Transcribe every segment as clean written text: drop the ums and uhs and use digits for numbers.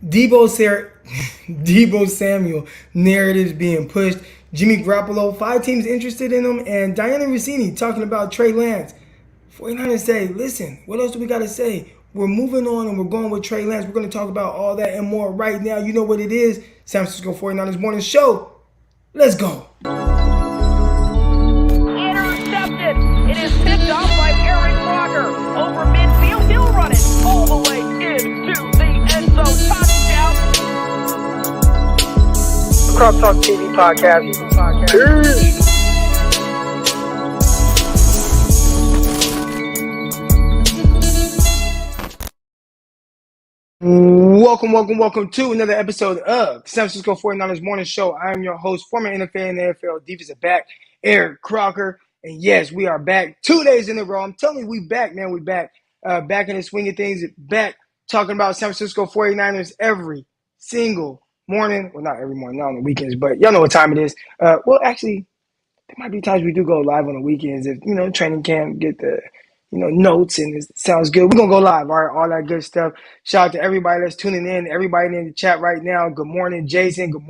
Deebo, Deebo Samuel narratives being pushed. Jimmy Garoppolo, 5 teams interested in him, and Diana Rossini talking about Trey Lance. 49ers say, listen, what else do we got to say? We're moving on and we're going with Trey Lance. We're going to talk about all that and more right now. You know what it is. San Francisco 49ers Morning Show. Let's go. Intercepted. It is picked up by Aaron Crocker. Over midfield. He'll run it all the way into the end zone. Touchdown. Crop Talk TV podcast. Peace. Welcome to another episode of San Francisco 49ers Morning Show. I am your host, former NFL and NFL defensive back, Eric Crocker. And yes, we are back 2 days in a row. I'm telling you, we back, man. We back. Back in the swing of things. Back talking about San Francisco 49ers every single morning. Well, not every morning, not on the weekends, but y'all know what time it is. Well, actually, there might be times we do go live on the weekends if, training camp get the, notes and it sounds good. We're going to go live, all right, all that good stuff. Shout out to everybody that's tuning in, everybody in the chat right now. Good morning, Jason. Good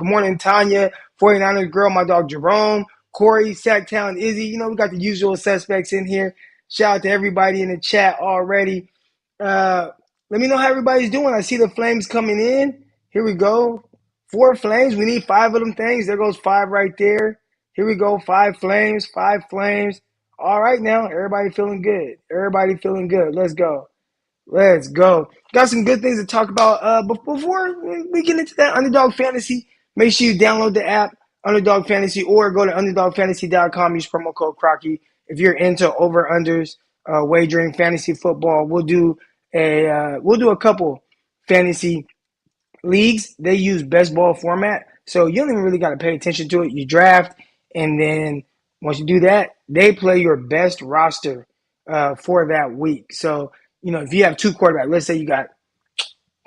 morning, Tanya, 49ers girl, my dog Jerome, Corey, Sacktown, Izzy. We got the usual suspects in here. Shout out to everybody in the chat already. Let me know how everybody's doing. I see the flames coming in. Here we go. 4 flames. We need 5 of them things. There goes 5 right there. Here we go, 5 flames. All right now, everybody feeling good. Let's go. Got some good things to talk about. But before we get into that Underdog Fantasy, make sure you download the app, Underdog Fantasy, or go to underdogfantasy.com. Use promo code Crocky. If you're into over-unders, wagering fantasy football, we'll do a couple fantasy leagues. They use best ball format, so you don't even really got to pay attention to it. You draft, and then once you do that, they play your best roster for that week. So, if you have 2 quarterbacks, let's say you got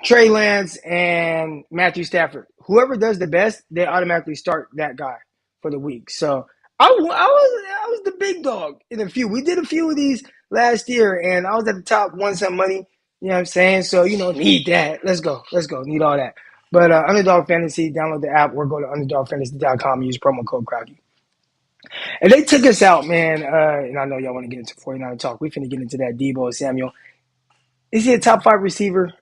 Trey Lance and Matthew Stafford, whoever does the best, they automatically start that guy for the week. So I was the big dog in a few. We did a few of these last year, and I was at the top, won some money. You know what I'm saying? So, need that. Let's go. Need all that. But Underdog Fantasy, download the app or go to underdogfantasy.com and use promo code Crocky. And they took us out, man. And I know y'all want to get into 49 talk. We finna get into that Deebo Samuel. Is he a top 5 receiver?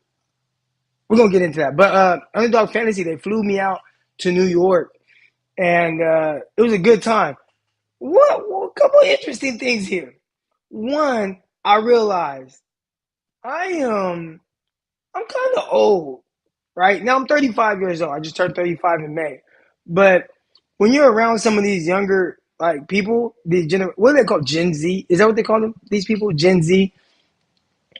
We're going to get into that. But Underdog Fantasy, they flew me out to New York. And it was a good time. A couple of interesting things here. One, I realized I'm kind of old, right? Now I'm 35 years old. I just turned 35 in May. But when you're around some of these younger people, what do they call Gen Z? Is that what they call them? These people, Gen Z?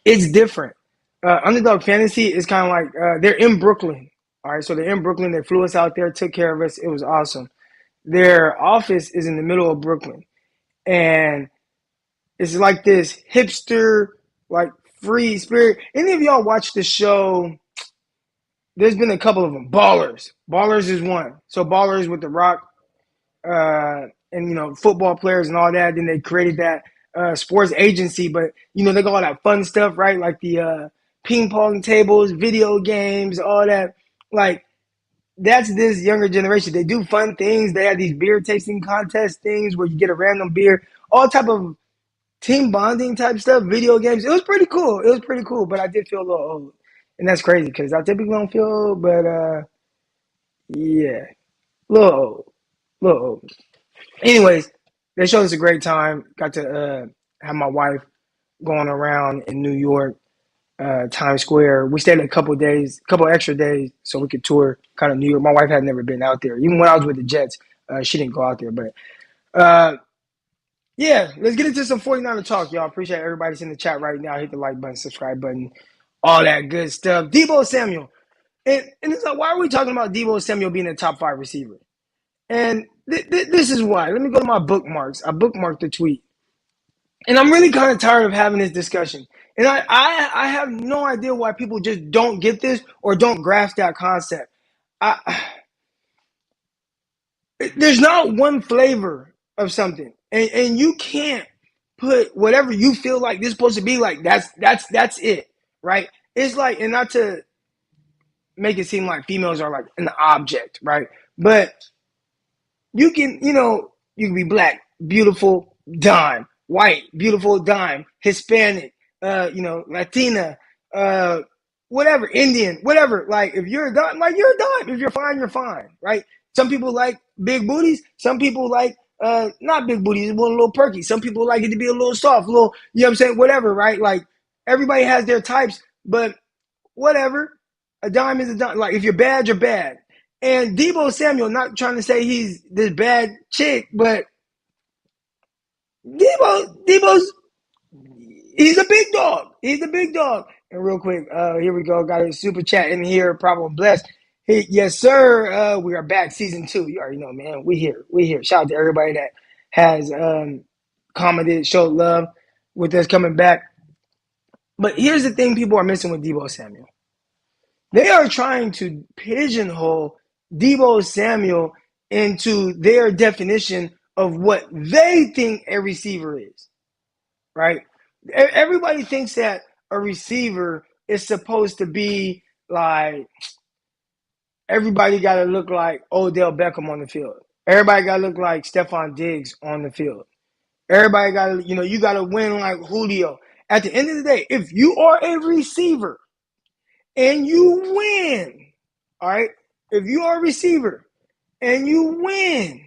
It's different. Underdog Fantasy is kind of like they're in Brooklyn. All right, so they're in Brooklyn. They flew us out there, took care of us. It was awesome. Their office is in the middle of Brooklyn. And it's like this hipster, free spirit. Any of y'all watch the show? There's been a couple of them. Ballers. Ballers is one. So Ballers with The Rock and, football players and all that. Then they created that sports agency. But, they got all that fun stuff, right? Like the ping pong tables, video games, all that. That's this younger generation. They do fun things. They have these beer tasting contest things where you get a random beer. All type of team bonding type stuff, video games. It was pretty cool. But I did feel a little old. And that's crazy because I typically don't feel old, but yeah, a little old. Anyways, they showed us a great time. Got to have my wife going around in New York, Times Square. We stayed a couple extra days so we could tour kind of New York. My wife had never been out there. Even when I was with the Jets, she didn't go out there. But yeah, let's get into some 49er talk, y'all. Appreciate everybody's in the chat right now. Hit the like button, subscribe button, all that good stuff. Deebo Samuel. And it's like, why are we talking about Deebo Samuel being a top 5 receiver? And this is why. Let me go to my bookmarks. I bookmarked the tweet. And I'm really kind of tired of having this discussion. And I have no idea why people just don't get this or don't grasp that concept. There's not one flavor of something. And you can't put whatever you feel like this is supposed to be like, that's it, right? It's like, and not to make it seem like females are like an object, right? But you can, you can be black, beautiful, dime, white, beautiful, dime, Hispanic, Latina, whatever, Indian, whatever. Like if you're a dime, like you're a dime. If you're fine, you're fine, right? Some people like big booties. Some people like not big booties, a little perky. Some people like it to be a little soft, a little, you know what I'm saying? Whatever, right? Like everybody has their types, but whatever. A dime is a dime. Like if you're bad, you're bad. And Deebo Samuel, not trying to say he's this bad chick, but Deebo's he's a big dog. He's a big dog. And real quick, here we go. Got a super chat in here. Problem blessed. Hey, yes, sir. We are back, season 2. You already know, man. We here. Shout out to everybody that has commented, showed love with us coming back. But here's the thing: people are missing with Deebo Samuel. They are trying to pigeonhole Deebo Samuel into their definition of what they think a receiver is, right? Everybody thinks that a receiver is supposed to be like, everybody got to look like Odell Beckham on the field. Everybody got to look like Stephon Diggs on the field. Everybody got to, you got to win like Julio. At the end of the day, if you are a receiver and you win, all right? If you are a receiver and you win,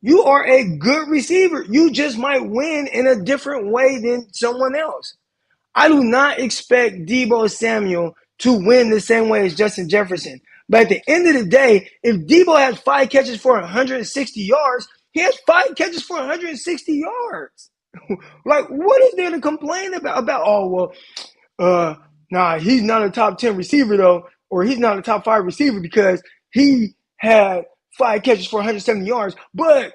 you are a good receiver. You just might win in a different way than someone else. I do not expect Deebo Samuel to win the same way as Justin Jefferson. But at the end of the day, if Deebo has 5 catches for 160 yards, he has 5 catches for 160 yards. Like, what is there to complain about? Nah, he's not a top 10 receiver, though, or he's not a top 5 receiver because he had 5 catches for 170 yards, but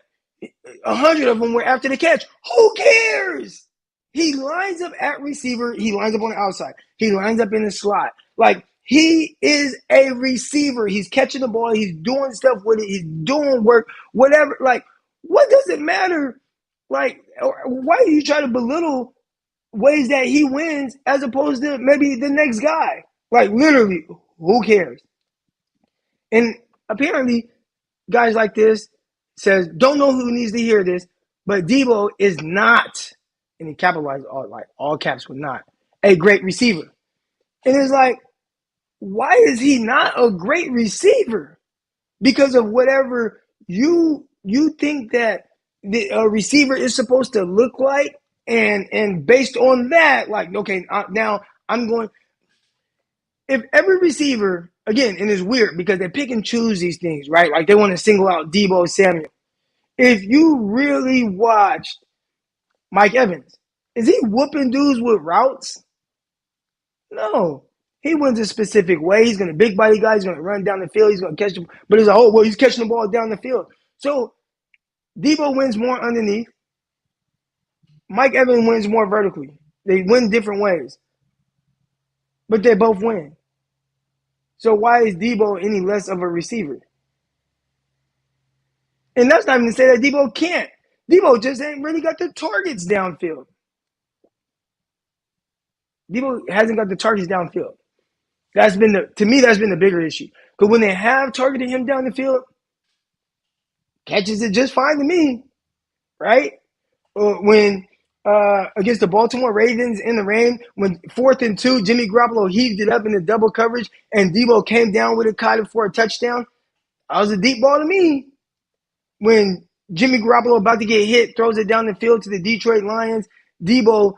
100 of them were after the catch. Who cares? He lines up at receiver. He lines up on the outside. He lines up in the slot. Like, he is a receiver. He's catching the ball. He's doing stuff with it. He's doing work, whatever. Like, what does it matter? Like, why do you try to belittle ways that he wins as opposed to maybe the next guy? Like, literally, who cares? And apparently, guys like this says, don't know who needs to hear this, but Deebo is not, and he capitalized all caps with not, a great receiver. And it's like, why is he not a great receiver? Because of whatever you think that a receiver is supposed to look like, and based on that, like, okay, now I'm going. If every receiver, again, and it's weird because they pick and choose these things, right? Like they want to single out Deebo Samuel. If you really watch Mike Evans, is he whooping dudes with routes? No. He wins a specific way. He's going to big body guy. He's going to run down the field. He's going to catch them. But it's like, oh, well, he's catching the ball down the field. So Deebo wins more underneath. Mike Evans wins more vertically. They win different ways. But they both win. So why is Deebo any less of a receiver? And that's not even to say that Deebo can't. Deebo just ain't really got the targets downfield. Deebo hasn't got the targets downfield. To me, that's been the bigger issue. Because when they have targeted him down the field, catches it just fine to me, right? When against the Baltimore Ravens in the rain, when 4th and 2, Jimmy Garoppolo heaved it up in the double coverage, and Deebo came down with it, caught it for a touchdown. That was a deep ball to me. When Jimmy Garoppolo about to get hit, throws it down the field to the Detroit Lions, Deebo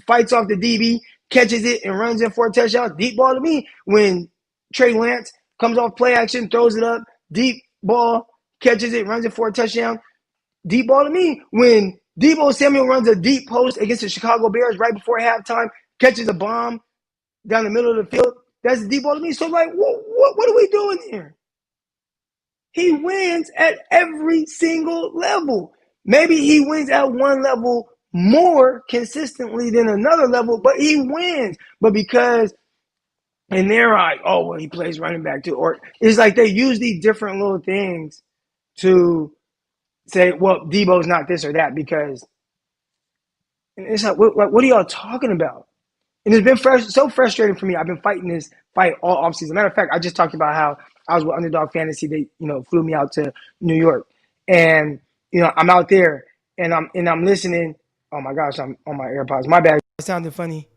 fights off the DB, catches it, and runs in for a touchdown. Deep ball to me. When Trey Lance comes off play action, throws it up, deep ball, catches it, runs it for a touchdown. Deep ball to me. When Deebo Samuel runs a deep post against the Chicago Bears right before halftime, catches a bomb down the middle of the field, that's a deep ball to me. So, like, what are we doing here? He wins at every single level. Maybe he wins at one level more consistently than another level, but he wins. But because, and they're like, oh, well, he plays running back too. Or it's like they use these different little things to say, well, Deebo's not this or that because, and it's like, what are y'all talking about? And it's been so frustrating for me. I've been fighting this fight all offseason. Matter of fact, I just talked about how I was with Underdog Fantasy. They, flew me out to New York, and I'm out there, and I'm listening. Oh my gosh, I'm on my AirPods. My bad. If I sounded funny.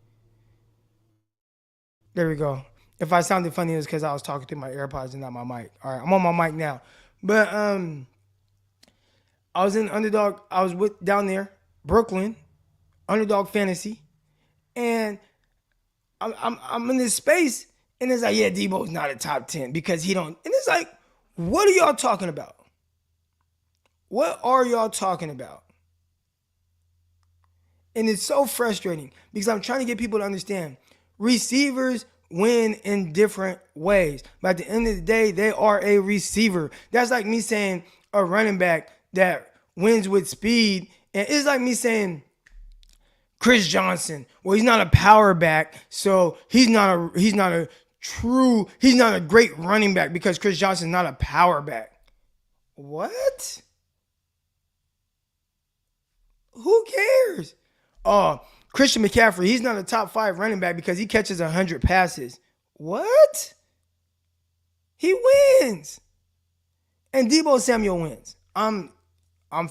There we go. If I sounded funny, it was because I was talking through my AirPods and not my mic. All right, I'm on my mic now. But I was in Underdog. I was down there, Brooklyn, Underdog Fantasy, and I'm in this space, and it's like, yeah, Deebo's not a top 10 because he don't. And it's like, what are y'all talking about? What are y'all talking about? And it's so frustrating because I'm trying to get people to understand receivers win in different ways. But at the end of the day, they are a receiver. That's like me saying a running back that wins with speed. And it's like me saying Chris Johnson. Well, he's not a power back, so he's not a great running back because Chris Johnson's not a power back. What? Who cares? Oh, Christian McCaffrey, he's not a top 5 running back because he catches 100 passes. What? He wins. And Deebo Samuel wins. I'm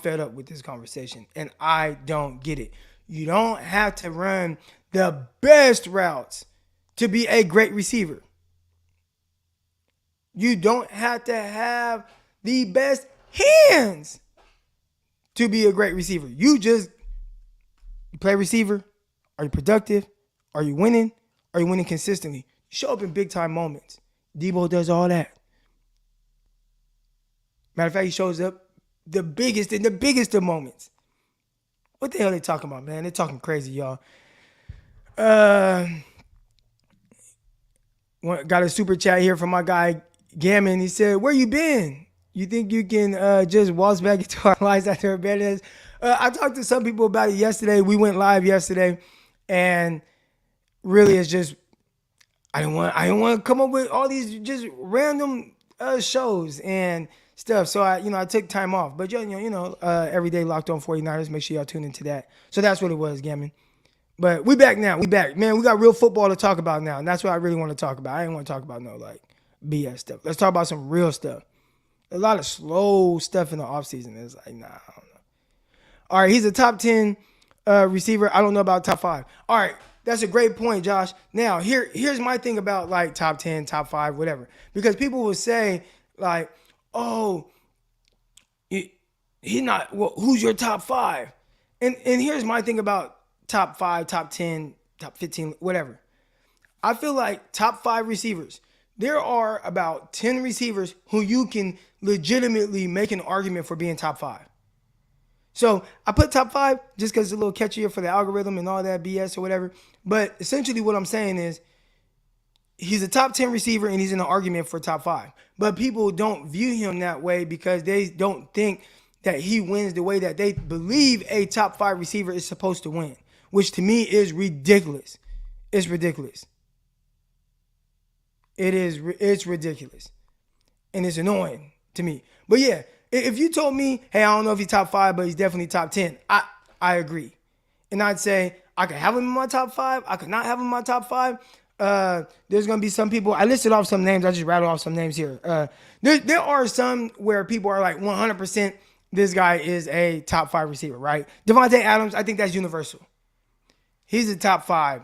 fed up with this conversation, and I don't get it. You don't have to run the best routes to be a great receiver. You don't have to have the best hands to be a great receiver. You play receiver. Are you productive? Are you winning? Are you winning consistently? You show up in big time moments. Deebo does all that. Matter of fact, he shows up the biggest of moments. What the hell are they talking about, man? They're talking crazy, y'all. Got a super chat here from my guy Gammon. He said, "Where you been? You think you can just waltz back into our lives after a bad ass?" I talked to some people about it yesterday. We went live yesterday, and really, it's just I didn't want to come up with all these just random shows and stuff. So I took time off. But every day Locked On 49ers. Make sure y'all tune into that. So that's what it was, Gammon. But we back now. We back, man. We got real football to talk about now, and that's what I really want to talk about. I didn't want to talk about no BS stuff. Let's talk about some real stuff. A lot of slow stuff in the offseason. It's like, nah, I don't know. All right, he's a top 10 receiver. I don't know about top 5. All right, that's a great point, Josh. Now, here's my thing about top 10, top 5, whatever. Because people will say oh, he's not. Well, who's your top 5? And here's my thing about top 5, top 10, top 15, whatever. I feel like top 5 receivers. There are about 10 receivers who you can legitimately make an argument for being top 5. So I put top 5 just because it's a little catchier for the algorithm and all that BS or whatever. But essentially what I'm saying is he's a top 10 receiver and he's in an argument for top 5. But people don't view him that way because they don't think that he wins the way that they believe a top 5 receiver is supposed to win, which to me is ridiculous. It's ridiculous. It's ridiculous. And it's annoying to me. But yeah, if you told me, hey, I don't know if he's top 5, but he's definitely top 10, I agree. And I'd say I could have him in my top 5. I could not have him in my top 5. There's going to be some people, I listed off some names. I just rattled off some names here. There are some where people are like 100% this guy is a top 5 receiver, right? Devontae Adams, I think that's universal. He's a top 5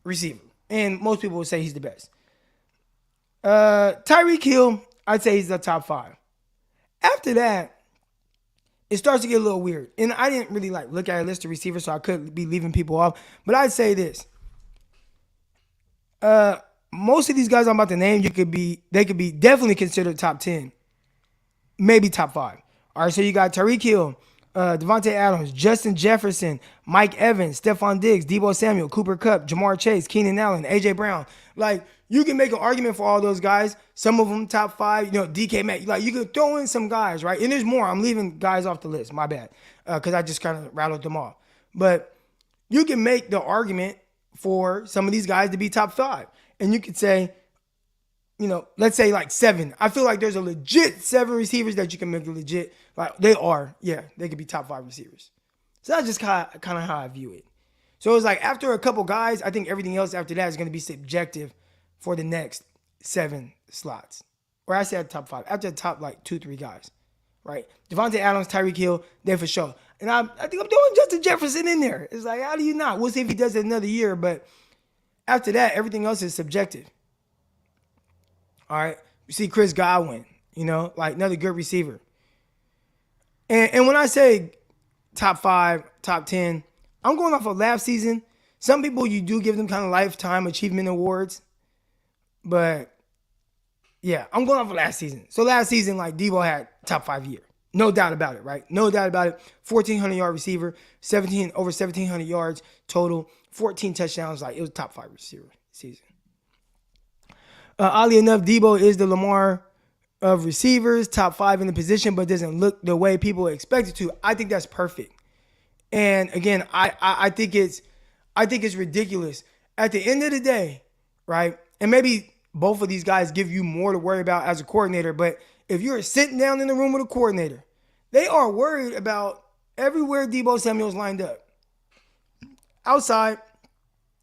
receiver. And most people would say he's the best. Tyreek Hill, I'd say he's the top 5. After that, it starts to get a little weird. And I didn't really look at a list of receivers, so I could be leaving people off. But I'd say this. Most of these guys I'm about to name, they could be definitely considered top 10. Maybe top 5. All right, so you got Tyreek Hill, Devontae Adams, Justin Jefferson, Mike Evans, Stephon Diggs, Deebo Samuel, Cooper Kupp, Jamar Chase, Keenan Allen, A.J. Brown. You can make an argument for all those guys. Some of them top 5, DK Metcalf. You can throw in some guys, right? And there's more. I'm leaving guys off the list. My bad. Because I just kind of rattled them off. But you can make the argument for some of these guys to be top 5. And you could say, let's say 7. I feel like there's a legit 7 receivers that you can make a legit, they could be top 5 receivers. So that's just kind of how I view it. So it's like after a couple guys, I think everything else after that is going to be subjective for the next 7 slots. Or I said top 5. After the top like 2-3 guys, right? Devontae Adams, Tyreek Hill, they're for sure. And I think I'm throwing Justin Jefferson in there. It's like, how do you not? We'll see if he does it another year. But after that, everything else is subjective. All right. You see Chris Godwin, like another good receiver. And when I say top 5, top 10, I'm going off of last season. Some people, you do give them kind of lifetime achievement awards. But yeah, I'm going off of last season. So last season, like Deebo had top 5 year. No doubt about it, right? No doubt about it. 1,400-yard receiver, over 1,700 yards total, 14 touchdowns. Like it was top 5 receiver season. Oddly enough, Deebo is the Lamar of receivers, top 5 in the position, but doesn't look the way people expect it to. I think that's perfect. And again, I think it's ridiculous. At the end of the day, right? And maybe both of these guys give you more to worry about as a coordinator, but if you're sitting down in the room with a coordinator, they are worried about everywhere Deebo Samuel's lined up. Outside,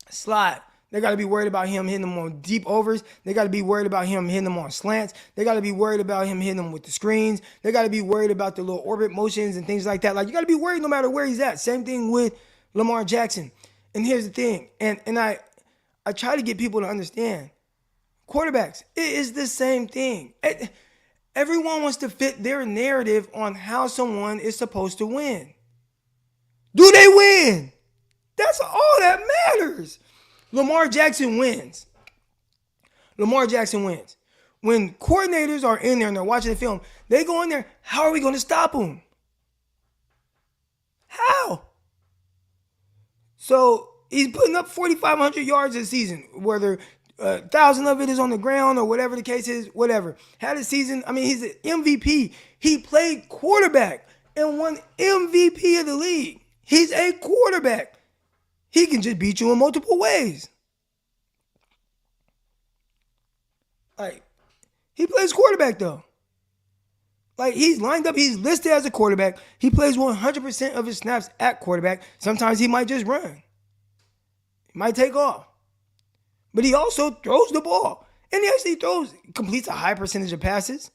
slot. They got to be worried about him hitting them on deep overs. They got to be worried about him hitting them on slants. They got to be worried about him hitting them with the screens. They got to be worried about the little orbit motions and things like that. Like, you got to be worried no matter where he's at. Same thing with Lamar Jackson. And here's the thing. And I try to get people to understand. Quarterbacks, it is the same thing. Everyone wants to fit their narrative on how someone is supposed to win. Do they win? That's all that matters. Lamar Jackson wins. Lamar Jackson wins. When coordinators are in there and they're watching the film, they go in there, how are we going to stop him? How? So he's putting up 4,500 yards this season, whether 1,000 of it is on the ground or whatever the case is, whatever. Had a season, he's an MVP. He played quarterback and won MVP of the league. He's a quarterback. He can just beat you in multiple ways. Like, he plays quarterback though. Like, he's lined up, he's listed as a quarterback. He plays 100% of his snaps at quarterback. Sometimes he might just run. He might take off. But he also throws the ball. And he actually completes a high percentage of passes.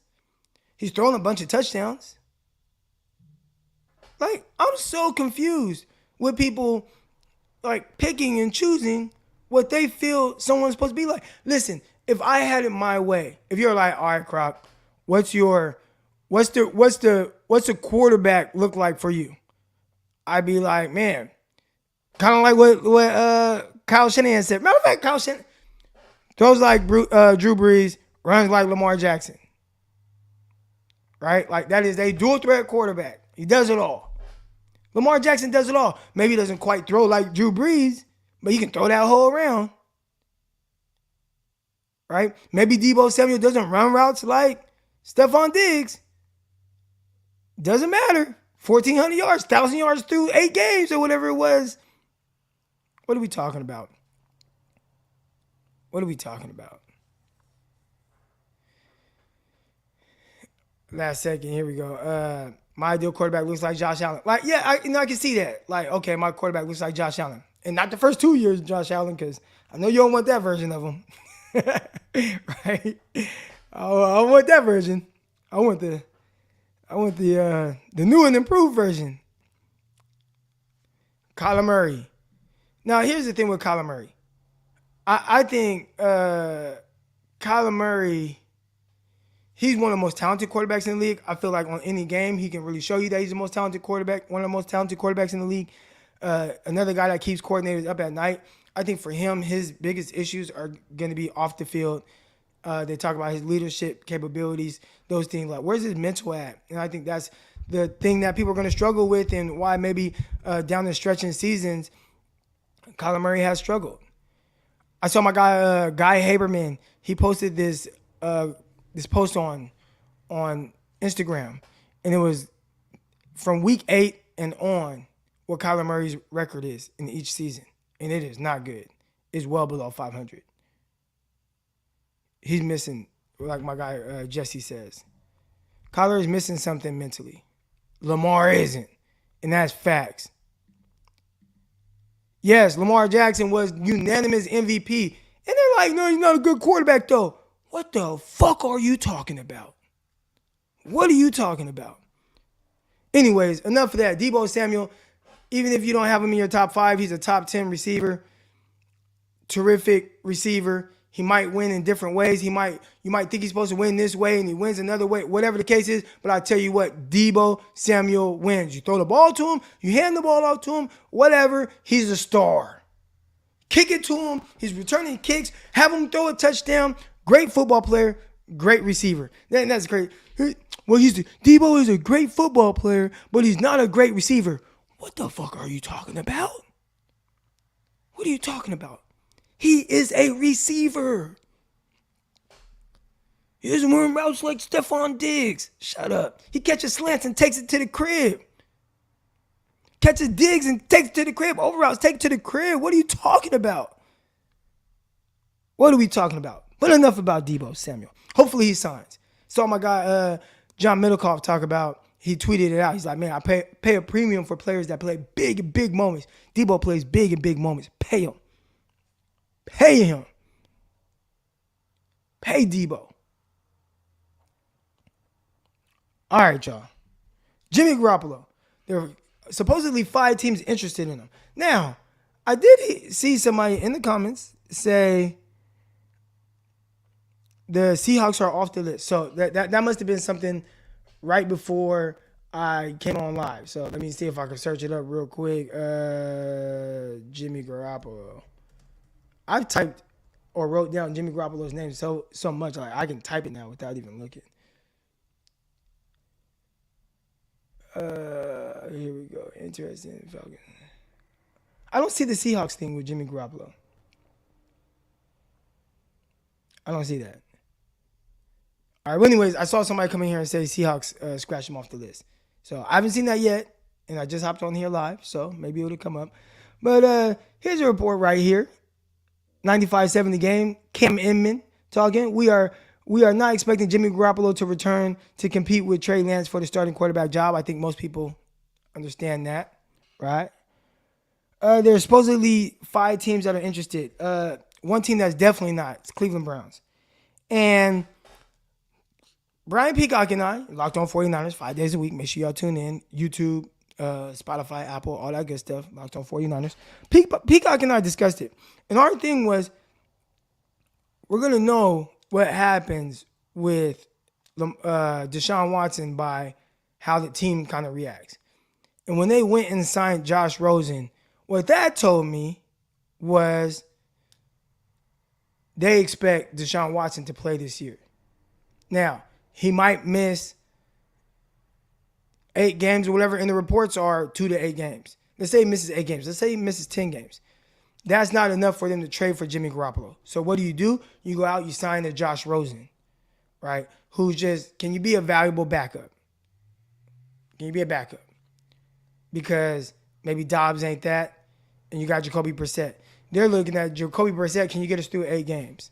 He's thrown a bunch of touchdowns. Like, I'm so confused with people like picking and choosing what they feel someone's supposed to be like. Listen, if I had it my way, if you're like, all right, Croc, what's the quarterback look like for you? I'd be like, man, kind of like what Kyle Shanahan said. Matter of fact, Kyle Shanahan throws like Drew Brees, runs like Lamar Jackson. Right? Like, that is a dual threat quarterback. He does it all. Lamar Jackson does it all. Maybe he doesn't quite throw like Drew Brees, but he can throw that whole around. Right? Maybe Deebo Samuel doesn't run routes like Stephon Diggs. Doesn't matter. 1,400 yards, 1,000 yards through 8 games or whatever it was. What are we talking about? What are we talking about? Last second, here we go. My ideal quarterback looks like Josh Allen. Like, yeah, I can see that. Like, okay, my quarterback looks like Josh Allen. And not the first 2 years of Josh Allen, because I know you don't want that version of him. Right? I want that version. I want the new and improved version. Kyler Murray. Now, here's the thing with Kyler Murray. I think Kyler Murray, he's one of the most talented quarterbacks in the league. I feel like on any game, he can really show you that he's the most talented quarterback, one of the most talented quarterbacks in the league. Another guy that keeps coordinators up at night. I think for him, his biggest issues are going to be off the field. They talk about his leadership capabilities, those things. Like, where's his mental at? And I think that's the thing that people are going to struggle with, and why maybe down the stretch in seasons, Kyler Murray has struggled. I saw my guy, Guy Haberman. He posted this post on Instagram, and it was from week 8 and on what Kyler Murray's record is in each season, and it is not good. It's well below 500. He's missing, like my guy Jesse says. Kyler is missing something mentally. Lamar isn't, and that's facts. Yes, Lamar Jackson was unanimous MVP. And they're like, no, he's not a good quarterback, though. What the fuck are you talking about? What are you talking about? Anyways, enough of that. Deebo Samuel, even if you don't have him in your top 5, he's a top 10 receiver. Terrific receiver. He might win in different ways. You might think he's supposed to win this way and he wins another way, whatever the case is. But I tell you what, Deebo Samuel wins. You throw the ball to him, you hand the ball off to him, whatever, he's a star. Kick it to him, he's returning kicks, have him throw a touchdown. Great football player, great receiver. That's great. Well, Deebo is a great football player, but he's not a great receiver. What the fuck are you talking about? What are you talking about? He is a receiver. He doesn't run routes like Stephon Diggs. Shut up. He catches slants and takes it to the crib. Catches Diggs and takes it to the crib. Over routes, take it to the crib. What are you talking about? What are we talking about? But enough about Deebo Samuel. Hopefully he signs. Saw my guy John Middlecoff talk about, he tweeted it out. He's like, man, I pay a premium for players that play big and big moments. Deebo plays big and big moments. Pay him. Pay him. Pay Deebo. All right, y'all. Jimmy Garoppolo. There are supposedly 5 teams interested in him. Now, I did see somebody in the comments say the Seahawks are off the list. So that must have been something right before I came on live. So let me see if I can search it up real quick. Jimmy Garoppolo. I've typed or wrote down Jimmy Garoppolo's name so much, like I can type it now without even looking. Here we go. Interesting. Falcon. I don't see the Seahawks thing with Jimmy Garoppolo. I don't see that. All right. Well, anyways, I saw somebody come in here and say Seahawks scratch him off the list. So I haven't seen that yet, and I just hopped on here live, so maybe it'll come up. But here's a report right here. 95-70 game. Cam Inman talking. We are not expecting Jimmy Garoppolo to return to compete with Trey Lance for the starting quarterback job. I think most people understand that, right? There's supposedly 5 teams that are interested. One team that's definitely not. It's Cleveland Browns. And Brian Peacock and I, Locked On 49ers, 5 days a week. Make sure y'all tune in. YouTube, Spotify, Apple, all that good stuff. Locked On 49ers. Peacock and I discussed it. And our thing was, we're going to know what happens with Deshaun Watson by how the team kind of reacts. And when they went and signed Josh Rosen, what that told me was they expect Deshaun Watson to play this year. Now, he might miss 8 games or whatever, and the reports are 2 to 8 games. Let's say he misses 8 games. Let's say he misses 10 games. That's not enough for them to trade for Jimmy Garoppolo. So what do? You go out, you sign a Josh Rosen, right? Who's just, can you be a valuable backup? Can you be a backup? Because maybe Dobbs ain't that, and you got Jacoby Brissett. They're looking at Jacoby Brissett, can you get us through 8 games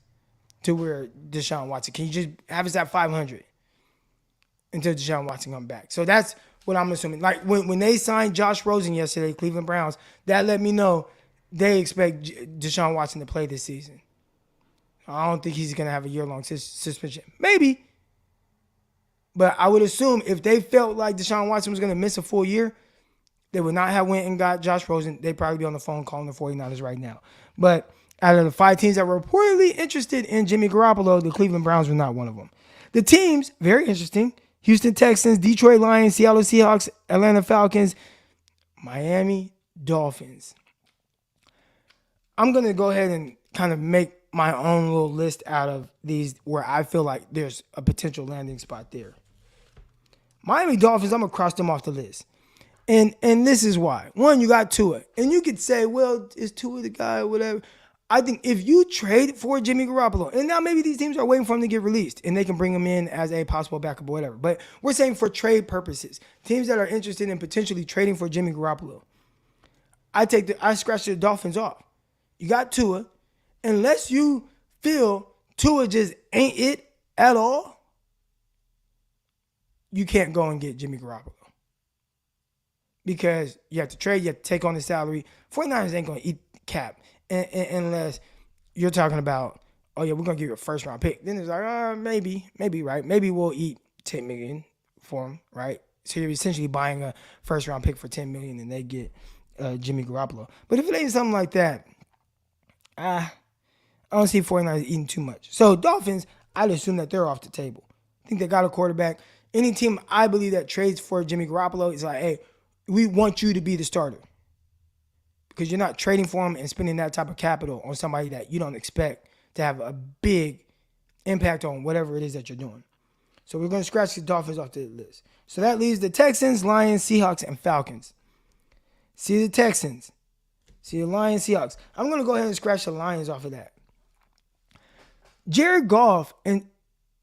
to where Deshaun Watson? Can you just have us at 500 until Deshaun Watson comes back? So that's what I'm assuming. Like when they signed Josh Rosen yesterday, Cleveland Browns, that let me know they expect Deshaun Watson to play this season. I don't think he's going to have a year-long suspension. Maybe. But I would assume if they felt like Deshaun Watson was going to miss a full year, they would not have went and got Josh Rosen. They'd probably be on the phone calling the 49ers right now. But out of the 5 teams that were reportedly interested in Jimmy Garoppolo, the Cleveland Browns were not one of them. The teams, very interesting, Houston Texans, Detroit Lions, Seattle Seahawks, Atlanta Falcons, Miami Dolphins. I'm going to go ahead and kind of make my own little list out of these where I feel like there's a potential landing spot there. Miami Dolphins, I'm going to cross them off the list. And this is why. One, you got Tua. And you could say, well, is Tua the guy or whatever? I think if you trade for Jimmy Garoppolo, and now maybe these teams are waiting for him to get released, and they can bring him in as a possible backup or whatever. But we're saying for trade purposes, teams that are interested in potentially trading for Jimmy Garoppolo, I scratch the Dolphins off. You got Tua. Unless you feel Tua just ain't it at all, you can't go and get Jimmy Garoppolo. because you have to trade, you have to take on the salary. 49ers ain't going to eat cap unless you're talking about, oh, yeah, we're going to give you a first-round pick. Then it's like, maybe, right? Maybe we'll eat $10 million for him, right? So you're essentially buying a first-round pick for $10 million and they get Jimmy Garoppolo. But if it ain't something like that, I don't see 49ers eating too much. So Dolphins, I'd assume that they're off the table. I think they got a quarterback. Any team I believe that trades for Jimmy Garoppolo is like, hey, we want you to be the starter. Because you're not trading for him and spending that type of capital on somebody that you don't expect to have a big impact on whatever it is that you're doing. So we're going to scratch the Dolphins off the list. So that leaves the Texans, Lions, Seahawks, and Falcons. See the Texans. See the Lions, Seahawks. I'm going to go ahead and scratch the Lions off of that. Jared Goff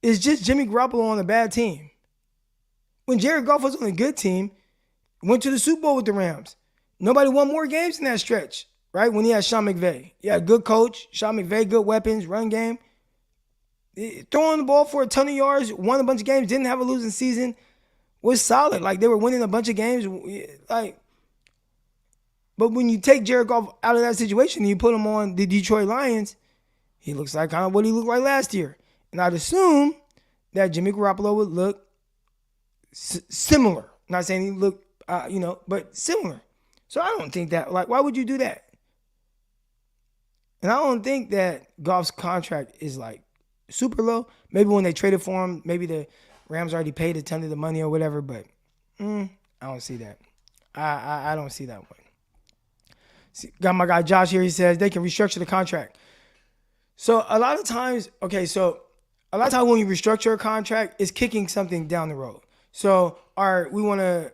is just Jimmy Garoppolo on a bad team. When Jared Goff was on a good team, went to the Super Bowl with the Rams. Nobody won more games in that stretch, right? When he had Sean McVay. Yeah, good coach, Sean McVay, good weapons, run game. Throwing the ball for a ton of yards, won a bunch of games, didn't have a losing season, was solid. Like, they were winning a bunch of games. But when you take Jared Goff out of that situation and you put him on the Detroit Lions, he looks like kind of what he looked like last year. And I'd assume that Jimmy Garoppolo would look similar. Not saying he looked, but similar. So I don't think that, why would you do that? And I don't think that Goff's contract is, super low. Maybe when they traded for him, maybe the Rams already paid a ton of the money or whatever, but I don't see that. I don't see that one. See, got my guy Josh here. He says they can restructure the contract. So a lot of times when you restructure a contract, it's kicking something down the road. So, we want to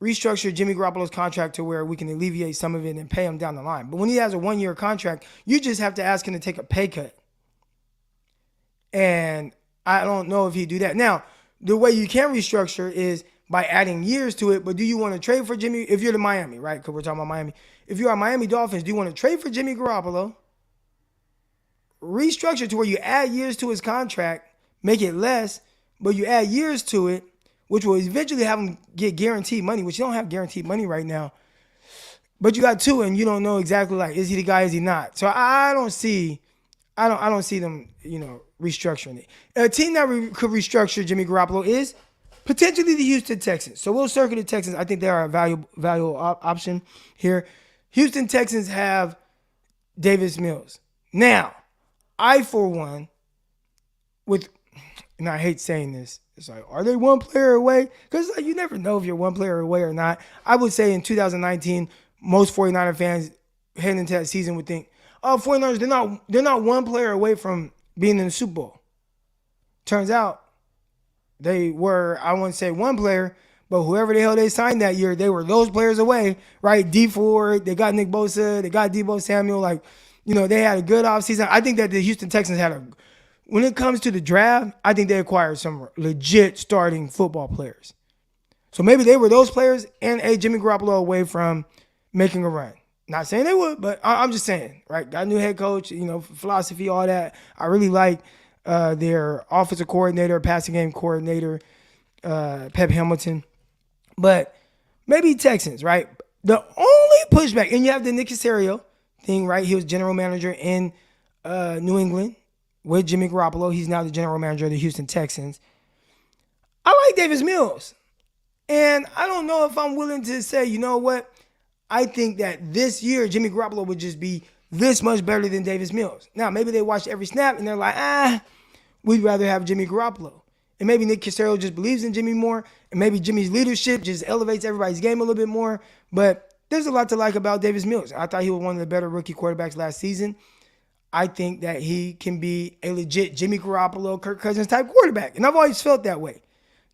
restructure Jimmy Garoppolo's contract to where we can alleviate some of it and pay him down the line. But when he has a 1-year contract, you just have to ask him to take a pay cut. And I don't know if he'd do that. Now, the way you can restructure is by adding years to it. But do you want to trade for Jimmy? If you're the Miami, right? Because we're talking about Miami. If you are Miami Dolphins, do you want to trade for Jimmy Garoppolo? Restructure to where you add years to his contract, make it less, but you add years to it, which will eventually have him get guaranteed money, which you don't have guaranteed money right now. But you got two, and you don't know exactly, is he the guy, is he not? So I don't see them, restructuring it. A team that could restructure Jimmy Garoppolo is potentially the Houston Texans. So we'll circle the Texans. I think they are a valuable option here. Houston Texans have Davis Mills. Now, I, for one, and I hate saying this, it's like, are they one player away? Because you never know if you're one player away or not. I would say in 2019, most 49er fans heading into that season would think, 49ers, they're not one player away from being in the Super Bowl. Turns out they were, I wouldn't say one player, but whoever the hell they signed that year, they were those players away, right? D Ford, they got Nick Bosa, they got Deebo Samuel. They had a good offseason. I think that the Houston Texans when it comes to the draft, I think they acquired some legit starting football players. So maybe they were those players and Jimmy Garoppolo away from making a run. Not saying they would, but I'm just saying, right? Got a new head coach, philosophy, all that. I really like their offensive coordinator, passing game coordinator, Pep Hamilton. But maybe Texans, right? The only pushback, and you have the Nick Caserio thing, right? He was general manager in New England with Jimmy Garoppolo. He's now the general manager of the Houston Texans. I like Davis Mills. And I don't know if I'm willing to say, you know what? I think that this year, Jimmy Garoppolo would just be this much better than Davis Mills. Now, maybe they watch every snap and they're like, we'd rather have Jimmy Garoppolo. And maybe Nick Caserio just believes in Jimmy more. And maybe Jimmy's leadership just elevates everybody's game a little bit more. But there's a lot to like about Davis Mills. I thought he was one of the better rookie quarterbacks last season. I think that he can be a legit Jimmy Garoppolo, Kirk Cousins type quarterback. And I've always felt that way.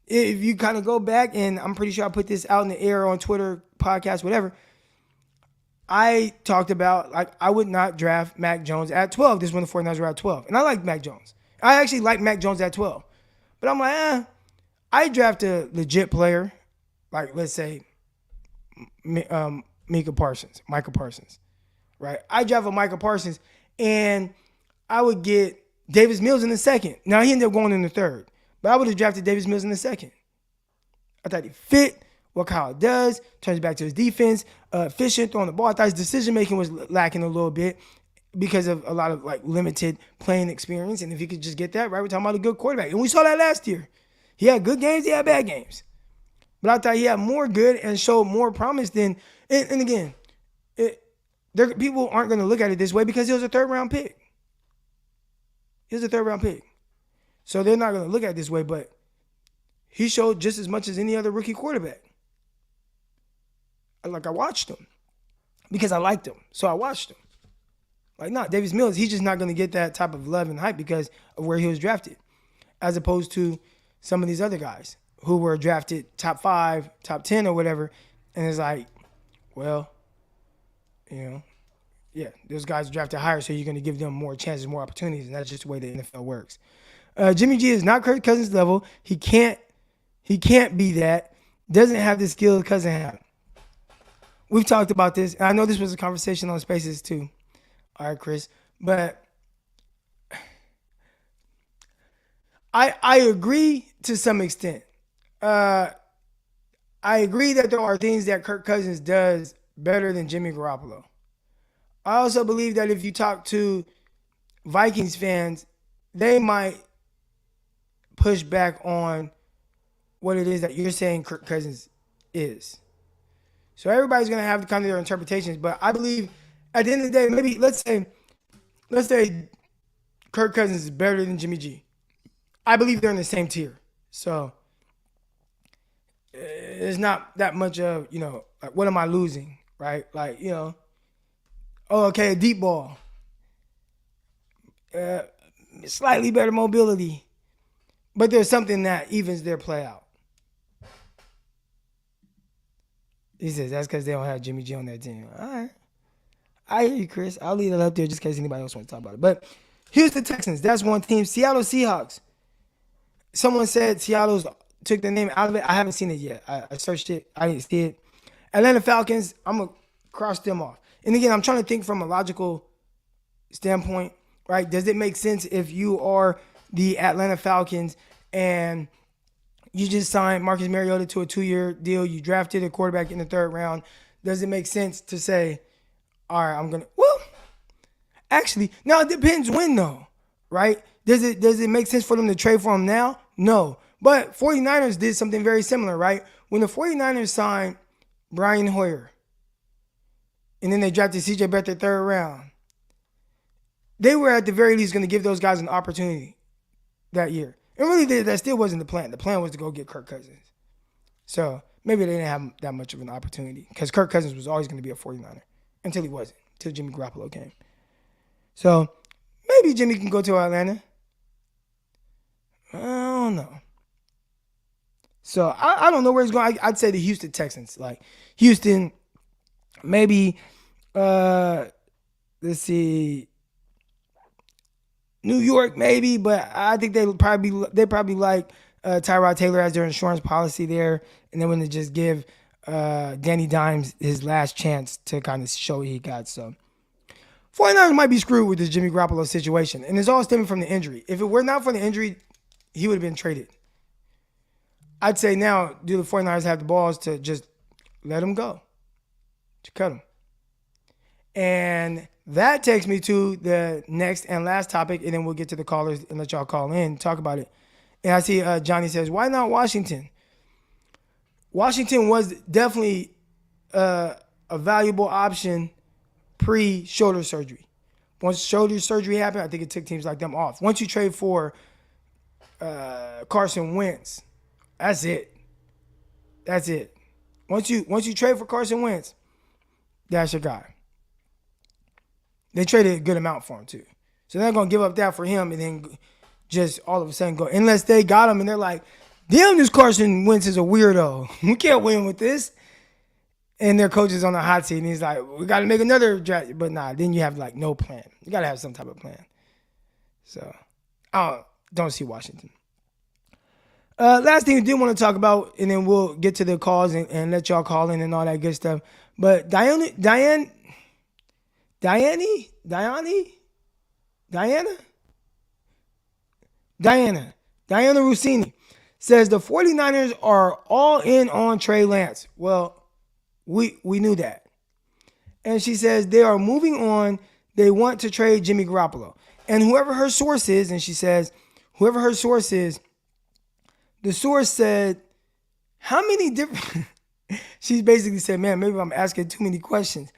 If you kind of go back, and I'm pretty sure I put this out in the air on Twitter, podcast, whatever, I talked about, I would not draft Mac Jones at 12. This is when the 49ers were at 12. And I like Mac Jones. I actually like Mac Jones at 12. But I'm like, I draft a legit player, let's say Micah Parsons, right? I draft a Micah Parsons, and I would get Davis Mills in the second. Now, he ended up going in the third, but I would have drafted Davis Mills in the second. I thought he fit what Kyle does, turns back to his defense, efficient, throwing the ball. I thought his decision-making was lacking a little bit because of a lot of like limited playing experience. And if he could just get that right, we're talking about a good quarterback. And we saw that last year. He had good games, he had bad games. But I thought he had more good and showed more promise than, and again, people aren't going to look at it this way because he was a third-round pick. He was a third-round pick. So they're not going to look at it this way, but he showed just as much as any other rookie quarterback. Like, I watched him because I liked him. So I watched him. Like, no, Davis Mills, he's just not going to get that type of love and hype because of where he was drafted, as opposed to some of these other guys who were drafted top 5, top 10 or whatever. And it's like, well, those guys drafted higher, so you're going to give them more chances, more opportunities, and that's just the way the NFL works. Jimmy G is not Kirk Cousins level. He can't be that. Doesn't have the skills Cousins have. We've talked about this. And I know this was a conversation on Spaces too. All right, Chris. But I agree to some extent. I agree that there are things that Kirk Cousins does better than Jimmy Garoppolo. I also believe that if you talk to Vikings fans, they might push back on what it is that you're saying Kirk Cousins is. So everybody's going to have kind of their interpretations, but I believe at the end of the day, maybe let's say Kirk Cousins is better than Jimmy G. I believe they're in the same tier. So it's not that much of, like, what am I losing, right? Like, oh, okay, a deep ball. Slightly better mobility. But there's something that evens their play out. He says that's because they don't have Jimmy G on their team. All right. I hear you, Chris. I'll leave it up there just in case anybody else wants to talk about it. But Houston Texans, that's one team. Seattle Seahawks. Someone said Seattle's took the name out of it. I haven't seen it yet. I searched it. I didn't see it. Atlanta Falcons, I'm going to cross them off. And again, I'm trying to think from a logical standpoint, right? Does it make sense if you are the Atlanta Falcons and you just signed Marcus Mariota to a 2-year deal, you drafted a quarterback in the 3rd round, does it make sense to say, all right, I'm going to, well, actually, now it depends when though, right? Does it make sense for them to trade for him now? No. But 49ers did something very similar, right? When the 49ers signed Brian Hoyer, and then they drafted CJ Beathard 3rd round, they were at the very least going to give those guys an opportunity that year. And really, that still wasn't the plan. The plan was to go get Kirk Cousins. So maybe they didn't have that much of an opportunity because Kirk Cousins was always going to be a 49er until he wasn't, until Jimmy Garoppolo came. So maybe Jimmy can go to Atlanta. I don't know. So I don't know where he's going. I'd say the Houston Texans. Like Houston, maybe, let's see, New York maybe, but I think they probably like Tyrod Taylor as their insurance policy there, and then when they just give Danny Dimes his last chance to kind of show what he got. So 49ers might be screwed with this Jimmy Garoppolo situation, and it's all stemming from the injury. If it were not for the injury, he would have been traded. I'd say now, do the 49ers have the balls to just let him go, to cut him? And that takes me to the next and last topic, and then we'll get to the callers and let y'all call in and talk about it. And I see Johnny says, why not Washington? Washington was definitely a valuable option pre-shoulder surgery. Once shoulder surgery happened, I think it took teams like them off. Once you trade for Carson Wentz, that's it. That's it. Once you trade for Carson Wentz, that's your guy. They traded a good amount for him too. So they're not going to give up that for him and then just all of a sudden go, unless they got him and they're like, damn, this Carson Wentz is a weirdo. We can't win with this. And their coach is on the hot seat and he's like, we got to make another draft. But nah, then you have like no plan. You got to have some type of plan. So I don't see Washington. Last thing we do want to talk about, and then we'll get to the calls and let y'all call in and all that good stuff. But Diana Rossini says the 49ers are all in on Trey Lance. Well, we knew that. And she says they are moving on. They want to trade Jimmy Garoppolo. And whoever her source is, and she says, whoever her source is, the source said, how many different... She basically said, man, maybe I'm asking too many questions.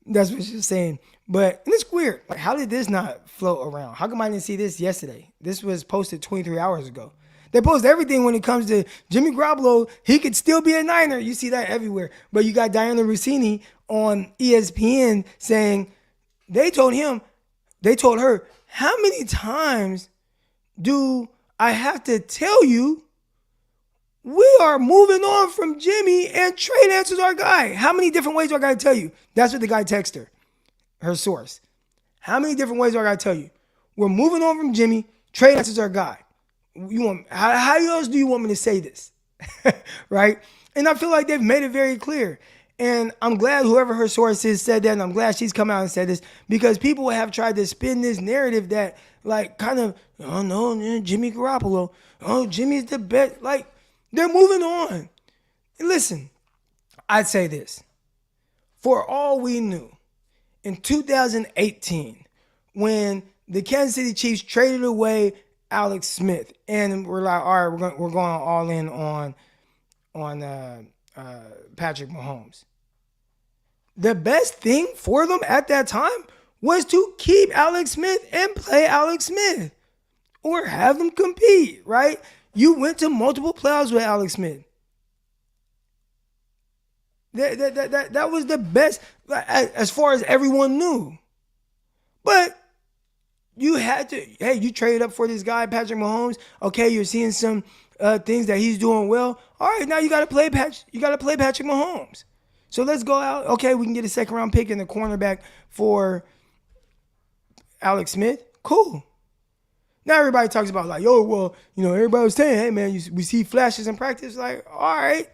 That's what she's saying. But and it's weird. Like, how did this not float around? How come I didn't see this yesterday? This was posted 23 hours ago. They post everything when it comes to Jimmy Garoppolo. He could still be a Niner. You see that everywhere. But you got Diana Rossini on ESPN saying they told her, how many times do I have to tell you we are moving on from Jimmy and Trey Lance is our guy? How many different ways do I got to tell you? That's what the guy texted her source. How many different ways do I got to tell you? We're moving on from Jimmy. Trey Lance is our guy. How else do you want me to say this? Right? And I feel like they've made it very clear. And I'm glad whoever her source is said that, and I'm glad she's come out and said this, because people have tried to spin this narrative that, like, kind of, oh no, Jimmy Garoppolo, oh, Jimmy's the best. Like, they're moving on. And listen, I'd say this. For all we knew, in 2018, when the Kansas City Chiefs traded away Alex Smith, and we're like, all right, we're going all in on Patrick Mahomes. The best thing for them at that time was to keep Alex Smith and play Alex Smith, or have them compete. Right? You went to multiple playoffs with Alex Smith. That was the best, as far as everyone knew. But you had to, hey, you traded up for this guy, Patrick Mahomes. Okay, you're seeing some things that he's doing well. All right, now you got to play Patrick Mahomes. So let's go out. Okay, we can get a second round pick and the cornerback for Alex Smith. Cool. Now everybody talks about, like, yo, well, everybody was saying, hey man, we see flashes in practice. Like, all right,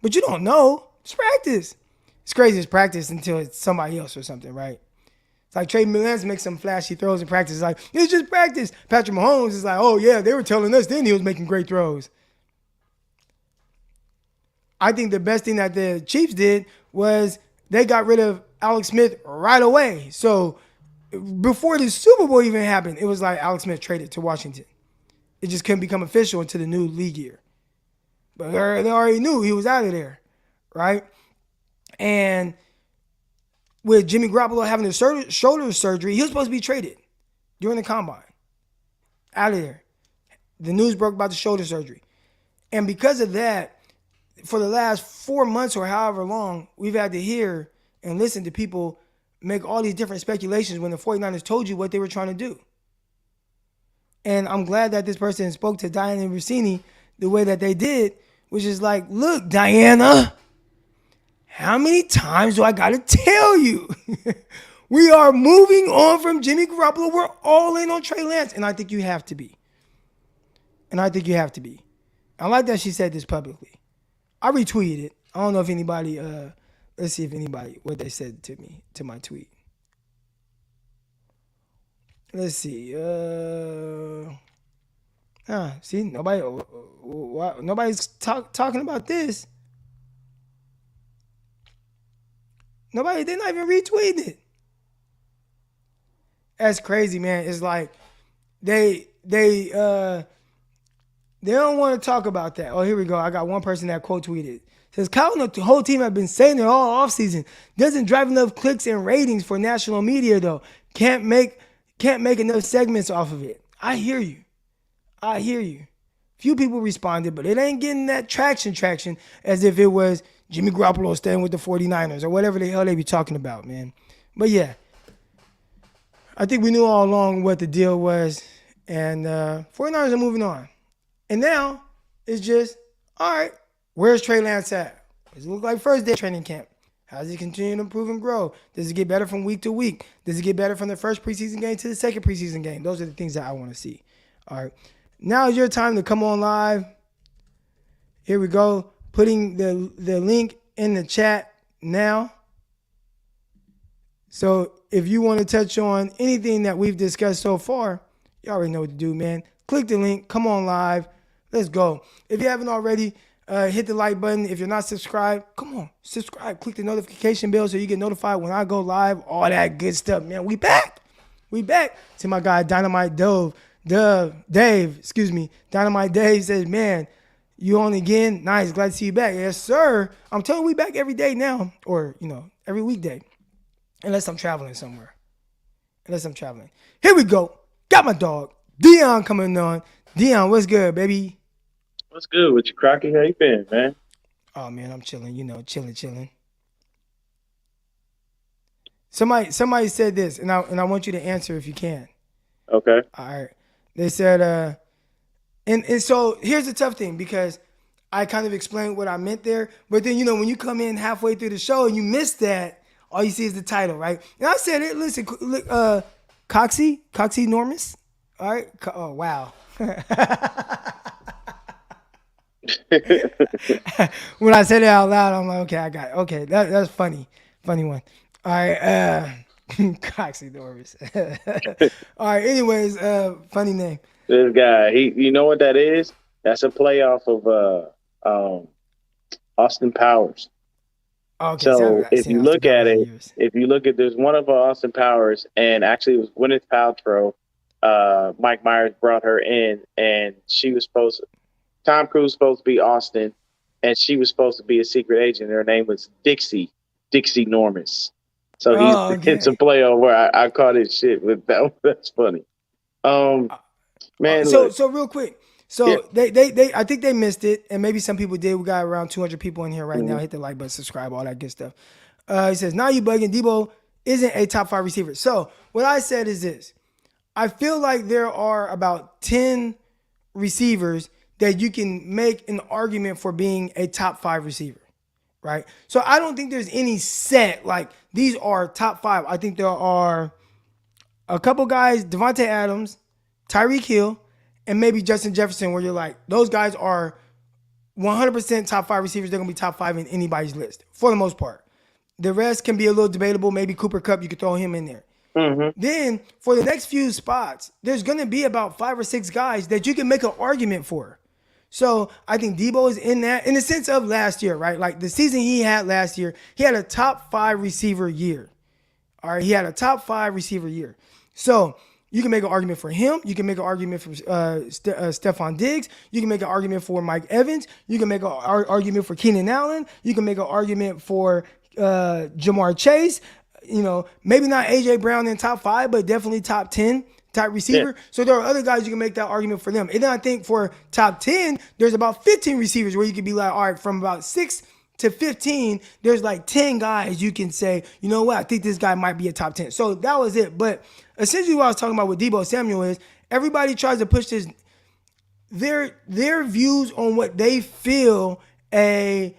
but you don't know. It's practice. It's crazy. It's practice until it's somebody else or something, right? It's like Trey Lance makes some flashy throws in practice. It's like, it's just practice. Patrick Mahomes is like, oh yeah, they were telling us then he was making great throws. I think the best thing that the Chiefs did was they got rid of Alex Smith right away. So before the Super Bowl even happened, it was like Alex Smith traded to Washington. It just couldn't become official until the new league year. But they already knew he was out of there, right? And with Jimmy Garoppolo having a shoulder surgery, he was supposed to be traded during the combine. Out of there. The news broke about the shoulder surgery. And because of that, for the last 4 months or however long, we've had to hear and listen to people make all these different speculations when the 49ers told you what they were trying to do. And I'm glad that this person spoke to Diana Rossini the way that they did, which is like, look, Diana, how many times do I got to tell you? We are moving on from Jimmy Garoppolo. We're all in on Trey Lance. And I think you have to be. I like that she said this publicly. I retweeted it. I don't know if anybody, let's see if anybody, what they said to me, to my tweet. Let's see. See, nobody's talking about this. They're not even retweeting it. That's crazy, man. It's like they don't want to talk about that. Oh, here we go. I got one person that quote tweeted. It says, Kyle and the whole team have been saying it all offseason. Doesn't drive enough clicks and ratings for national media, though. Can't make enough segments off of it. I hear you. Few people responded, but it ain't getting that traction as if it was Jimmy Garoppolo staying with the 49ers or whatever the hell they be talking about, man. But yeah, I think we knew all along what the deal was, and 49ers are moving on. And now it's just, all right, where's Trey Lance at? Does it look like first day training camp? How does he continue to improve and grow? Does it get better from week to week? Does it get better from the first preseason game to the second preseason game? Those are the things that I want to see. All right. Now is your time to come on live. Here we go. Putting the link in the chat now. So if you want to touch on anything that we've discussed so far, you already know what to do, man. Click the link. Come on live. Let's go. If you haven't already, hit the like button. If you're not subscribed, come on, subscribe. Click the notification bell so you get notified when I go live. All that good stuff, man. We back. We back. To my guy, Dynamite Dave, excuse me. Dynamite Dave says, man, you on again? Nice. Glad to see you back. Yes, sir. I'm telling you, we back every day now. Or, every weekday. Unless I'm traveling somewhere. Here we go. Got my dog, Dion, coming on. Dion, what's good, baby? What's good with you, Crocky? How you been, man? Oh man, I'm chilling. Chilling. Somebody said this, and I want you to answer if you can. Okay. All right. They said, and so here's the tough thing because I kind of explained what I meant there, but then when you come in halfway through the show and you miss that, all you see is the title, right? And I said it. Listen, Coxie Normus. All right. Oh wow. When I said it out loud, I'm like, okay, I got it. Okay, that's funny one. All right, Coxie Norris. All right, anyways, funny name. This guy, you know what that is? That's a playoff of Austin Powers. Okay, so if you look at it, there's one of Austin Powers, and actually it was Gwyneth Paltrow. Mike Myers brought her in, and Tom Cruise was supposed to be Austin, and she was supposed to be a secret agent. Her name was Dixie Normus. So it's a playoff where I caught his shit with that. That's funny. Man. So real quick. So they I think they missed it, and maybe some people did. We got around 200 people in here right now. Hit the like button, subscribe, all that good stuff. He says, now you bugging. Deebo isn't a top 5 receiver. So what I said is this. I feel like there are about 10 receivers that you can make an argument for being a top 5 receiver, right? So I don't think there's any set, like these are top 5. I think there are a couple guys, Devontae Adams, Tyreek Hill, and maybe Justin Jefferson, where you're like, those guys are 100% top 5 receivers. They're going to be top 5 in anybody's list for the most part. The rest can be a little debatable. Maybe Cooper Kupp, you could throw him in there. Mm-hmm. Then for the next few spots, there's going to be about 5 or 6 guys that you can make an argument for. So I think Deebo is in that in the sense of last year, right? Like the season he had last year, he had a top 5 receiver year. All right, he had a top 5 receiver year. So you can make an argument for him. You can make an argument for Stephon Diggs. You can make an argument for Mike Evans. You can make an argument for Keenan Allen. You can make an argument for Jamar Chase. Maybe not AJ Brown in top 5, but definitely top 10 type receiver. Yeah. So there are other guys you can make that argument for them. And then I think for top 10, there's about 15 receivers where you could be like, all right, from about 6 to 15, there's like 10 guys you can say, you know what, I think this guy might be a top 10. So that was it. But essentially what I was talking about with Deebo Samuel is everybody tries to push this, their views on what they feel a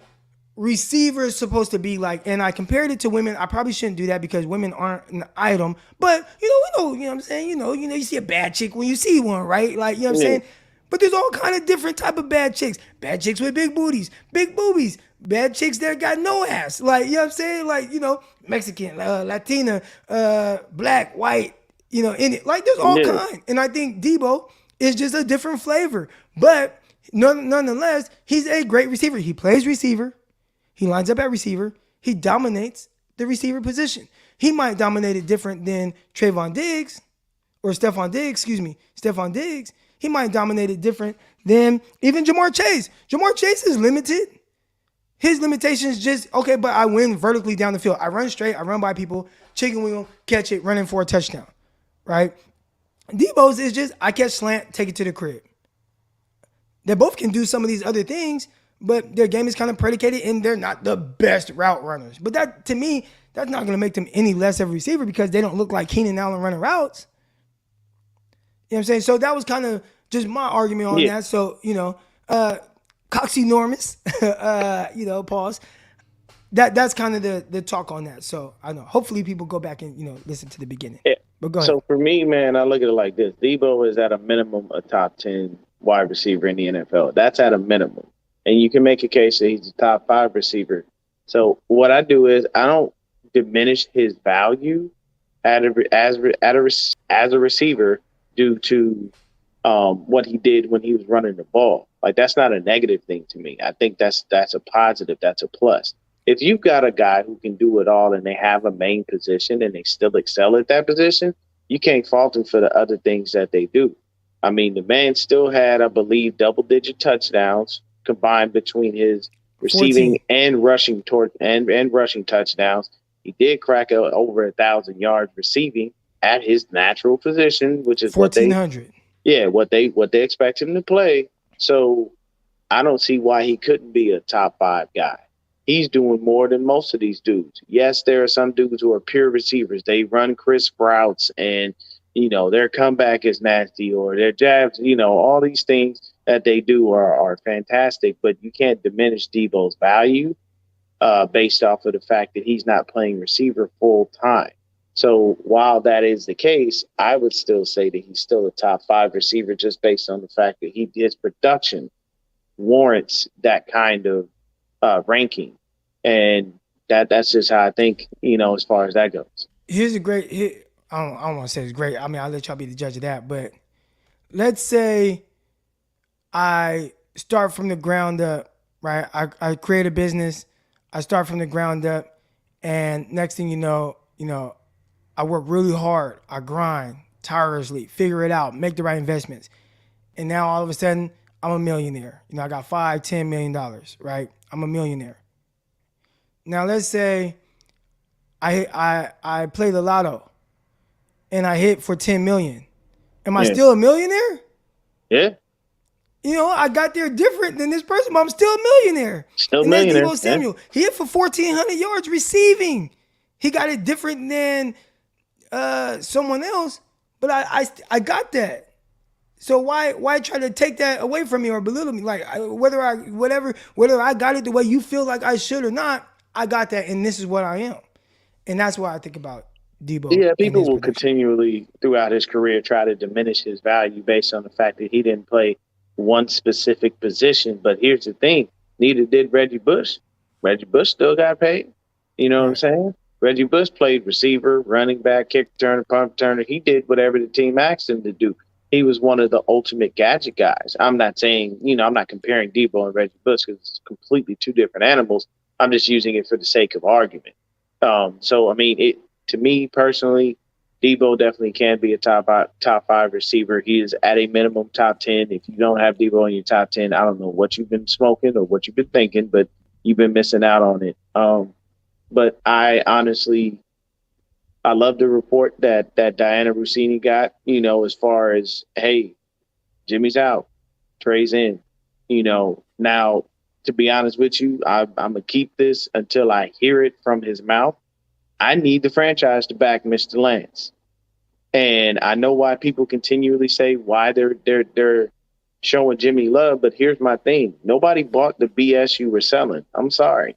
receiver is supposed to be like. And I compared it to women. I probably shouldn't do that because women aren't an item. But, we know what I'm saying? You see a bad chick when you see one, right? Like, you know what I'm saying? But there's all kind of different type of bad chicks. Bad chicks with big booties, big boobies. Bad chicks that got no ass. Like, you know what I'm saying? Like, Mexican, Latina, black, white, in it. Like, there's all kind. And I think Deebo is just a different flavor. But nonetheless, he's a great receiver. He plays receiver. He lines up at receiver. He dominates the receiver position. He might dominate it different than Stephon Diggs. Stephon Diggs. He might dominate it different than even Jamar Chase. Jamar Chase is limited. His limitations just, okay, but I win vertically down the field. I run straight. I run by people, chicken wing, catch it, running for a touchdown, right? Deebo's is just, I catch slant, take it to the crib. They both can do some of these other things, but their game is kind of predicated and they're not the best route runners. But that, to me, that's not going to make them any less of a receiver because they don't look like Keenan Allen running routes. You know what I'm saying? So that was kind of just my argument on that. So, Coxie Normus, pause. That's kind of the talk on that. So I know. Hopefully people go back and listen to the beginning. Yeah. But go ahead. So for me, man, I look at it like this: Deebo is at a minimum a top 10 wide receiver in the NFL. That's at a minimum, and you can make a case that he's a top 5 receiver. So what I do is I don't diminish his value as a receiver due to what he did when he was running the ball. Like, that's not a negative thing to me. I think that's a positive. That's a plus. If you've got a guy who can do it all and they have a main position and they still excel at that position, you can't fault him for the other things that they do. I mean, the man still had, I believe, double-digit touchdowns combined between his 14. receiving and rushing and rushing touchdowns. He did crack over 1,000 yards receiving at his natural position, which is 1,400. what they expect him to play. So I don't see why he couldn't be a top 5 guy. He's doing more than most of these dudes. Yes, there are some dudes who are pure receivers. They run crisp routes and, their comeback is nasty, or their jabs, all these things that they do are fantastic, but you can't diminish Deebo's value based off of the fact that he's not playing receiver full time. So while that is the case, I would still say that he's still a top 5 receiver just based on the fact that his production warrants that kind of ranking. And that's just how I think, as far as that goes. Here's a great I don't want to say it's great. I mean, I'll let y'all be the judge of that. But let's say I start from the ground up, right? I create a business. I start from the ground up. And next thing you know, I work really hard. I grind tirelessly, figure it out, make the right investments. And now all of a sudden, I'm a millionaire. I got $5-10 million, right? I'm a millionaire. Now let's say I play the lotto and I hit for 10 million. Am I still a millionaire? Yeah. I got there different than this person, but I'm still a millionaire. Still and millionaire. That's Deebo Samuel. Yeah. He hit for 1,400 yards receiving. He got it different than someone else, but I got that. So why try to take that away from me or belittle me? Like whether I got it the way you feel like I should or not, I got that, and this is what I am. And that's why I think about Deebo. Yeah, people will continually throughout his career try to diminish his value based on the fact that he didn't play one specific position. But here's the thing, neither did Reggie Bush. Reggie Bush still got paid. You know what I'm saying? Reggie Bush played receiver, running back, kick returner, punt returner. He did whatever the team asked him to do. He was one of the ultimate gadget guys. I'm not saying, I'm not comparing Deebo and Reggie Bush because it's completely two different animals. I'm just using it for the sake of argument. So, I mean, to me personally, Deebo definitely can be a top 5 receiver. He is at a minimum top 10. If you don't have Deebo in your top 10, I don't know what you've been smoking or what you've been thinking, but you've been missing out on it. But I honestly, I love the report that Diana Rossini got, as far as, hey, Jimmy's out, Trey's in. Now, to be honest with you, I'm going to keep this until I hear it from his mouth. I need the franchise to back Mr. Lance. And I know why people continually say why they're showing Jimmy love, but here's my thing. Nobody bought the BS you were selling. I'm sorry.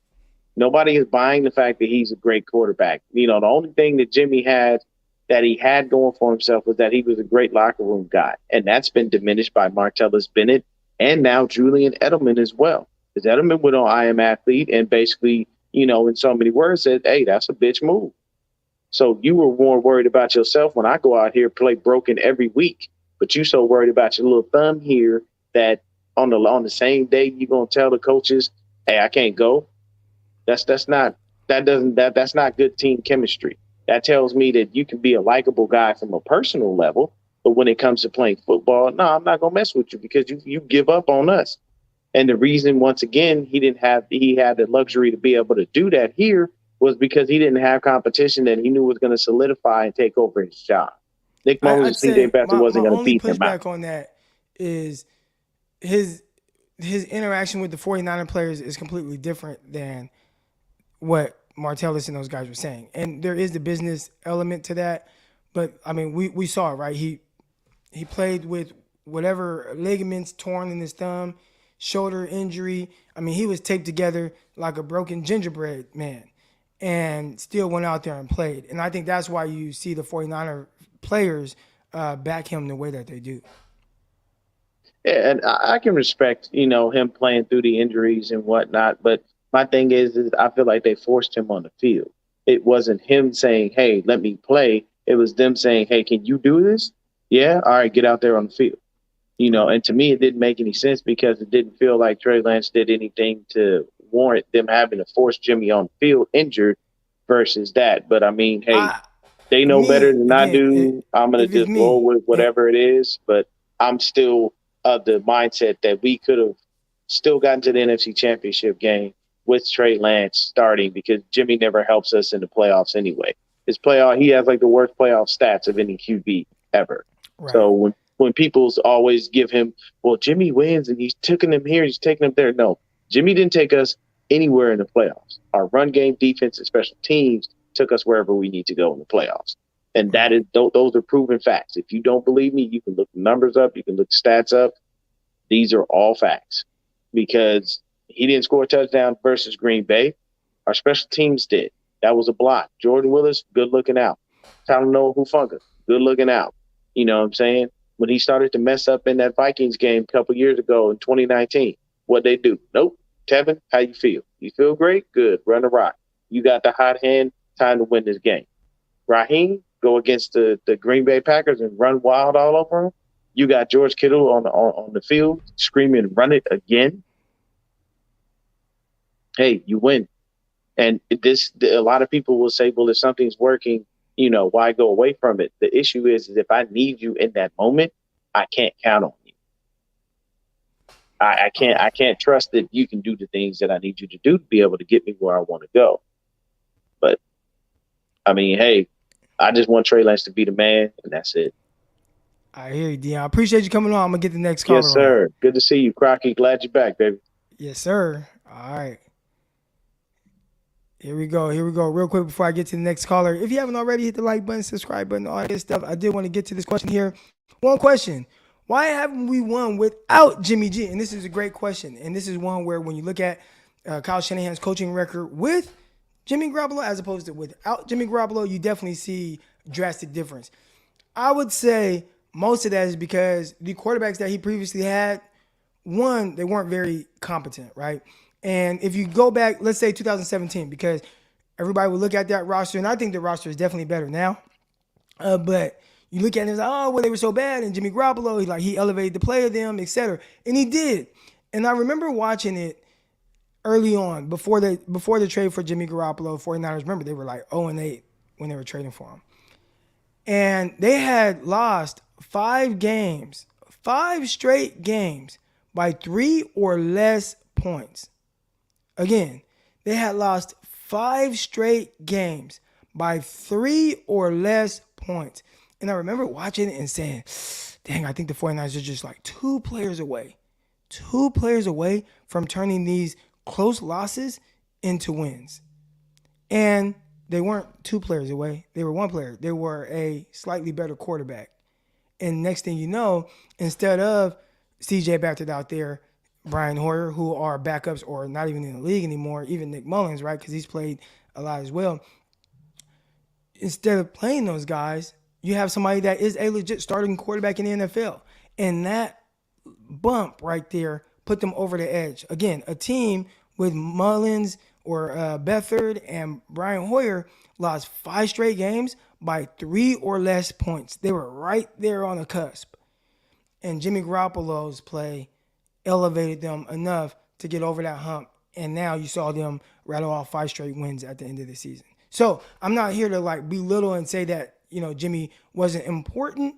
Nobody is buying the fact that he's a great quarterback. The only thing that Jimmy had that he had going for himself was that he was a great locker room guy. And that's been diminished by Martellus Bennett and now Julian Edelman as well. Because Edelman went on I Am Athlete and basically, in so many words said, hey, that's a bitch move. So you were more worried about yourself when I go out here play broken every week, but you so worried about your little thumb here that on the same day you're gonna tell the coaches, hey, I can't go. That's not good team chemistry. That tells me that you can be a likable guy from a personal level, but when it comes to playing football, no, I'm not gonna mess with you because you give up on us. And the reason, once again, he had the luxury to be able to do that here was because he didn't have competition that he knew was going to solidify and take over his job. Nick Mullins and CJ Beathard wasn't going to beat him out. My only pushback on that is his interaction with the 49er players is completely different than what Martellus and those guys were saying. And there is the business element to that. But, I mean, we saw it, right? He played with whatever ligaments torn in his thumb, shoulder injury. I mean, he was taped together like a broken gingerbread man and still went out there and played. And I think that's why you see the 49er players back him the way that they do. Yeah, and I can respect, him playing through the injuries and whatnot. But my thing is I feel like they forced him on the field. It wasn't him saying, hey, let me play. It was them saying, hey, can you do this? Yeah? All right, get out there on the field. And to me, it didn't make any sense because it didn't feel like Trey Lance did anything to warrant them having to force Jimmy on the field injured versus that. But I mean, hey, they know better than I do. I'm going to just roll with whatever it is. But I'm still of the mindset that we could have still gotten to the NFC Championship game with Trey Lance starting because Jimmy never helps us in the playoffs anyway. He has like the worst playoff stats of any QB ever. Right. So when people always give him, well, Jimmy wins and he's taking them here, he's taking them there. No, Jimmy didn't take us anywhere in the playoffs. Our run game, defense, and special teams took us wherever we need to go in the playoffs. And those are proven facts. If you don't believe me, you can look the numbers up, you can look the stats up. These are all facts because he didn't score a touchdown versus Green Bay. Our special teams did. That was a block. Jordan Willis, good looking out. Talanoa Hufanga, good looking out. You know what I'm saying? When he started to mess up in that Vikings game a couple years ago in 2019, what'd they do? Nope. Tevin, how you feel? You feel great? Good. Run the rock. You got the hot hand. Time to win this game. Raheem, go against the Green Bay Packers and run wild all over them. You got George Kittle on the field screaming, run it again. Hey, you win. And a lot of people will say, well, if something's working, why go away from it? The issue is if I need you in that moment, I can't count on you. I can't trust that you can do the things that I need you to do to be able to get me where I want to go. But I mean, hey, I just want Trey Lance to be the man, and that's it. I hear you, Dion. I appreciate you coming on. I'm gonna get the next caller. Yes, sir. Good to see you, Crocky. Glad you're back, baby. Yes, sir. All right. Here we go. Real quick before I get to the next caller. If you haven't already, hit the like button, subscribe button, all that stuff. I did want to get to this question here. One question. Why haven't we won without Jimmy G? And this is a great question. And this is one where when you look at Kyle Shanahan's coaching record with Jimmy Garoppolo as opposed to without Jimmy Garoppolo, you definitely see drastic difference. I would say most of that is because the quarterbacks that he previously had, one, they weren't very competent, right? And if you go back, let's say 2017, because everybody would look at that roster, and I think the roster is definitely better now. But you look at it and it's like, they were so bad, and Jimmy Garoppolo, he elevated the play of them, etc. And he did. And I remember watching it early on, before the trade for Jimmy Garoppolo. 49ers, remember, they were like 0-8 when they were trading for him. And they had lost 5 straight games by 3 or less points. Again, they had lost 5 straight games by 3 or less points. And I remember watching it and saying, dang, I think the 49ers are just like 2 players away from turning these close losses into wins. And they weren't 2 players away. They were 1 player. They were a slightly better quarterback. And next thing you know, instead of CJ Beathard out there, Brian Hoyer, who are backups or not even in the league anymore, even Nick Mullins, right, because he's played a lot as well. Instead of playing those guys, you have somebody that is a legit starting quarterback in the NFL. And that bump right there put them over the edge. Again, a team with Mullins or Beathard and Brian Hoyer lost 5 straight games by 3 or less points. They were right there on the cusp. And Jimmy Garoppolo's play elevated them enough to get over that hump. And now you saw them rattle off 5 straight wins at the end of the season. So I'm not here to belittle and say that, Jimmy wasn't important,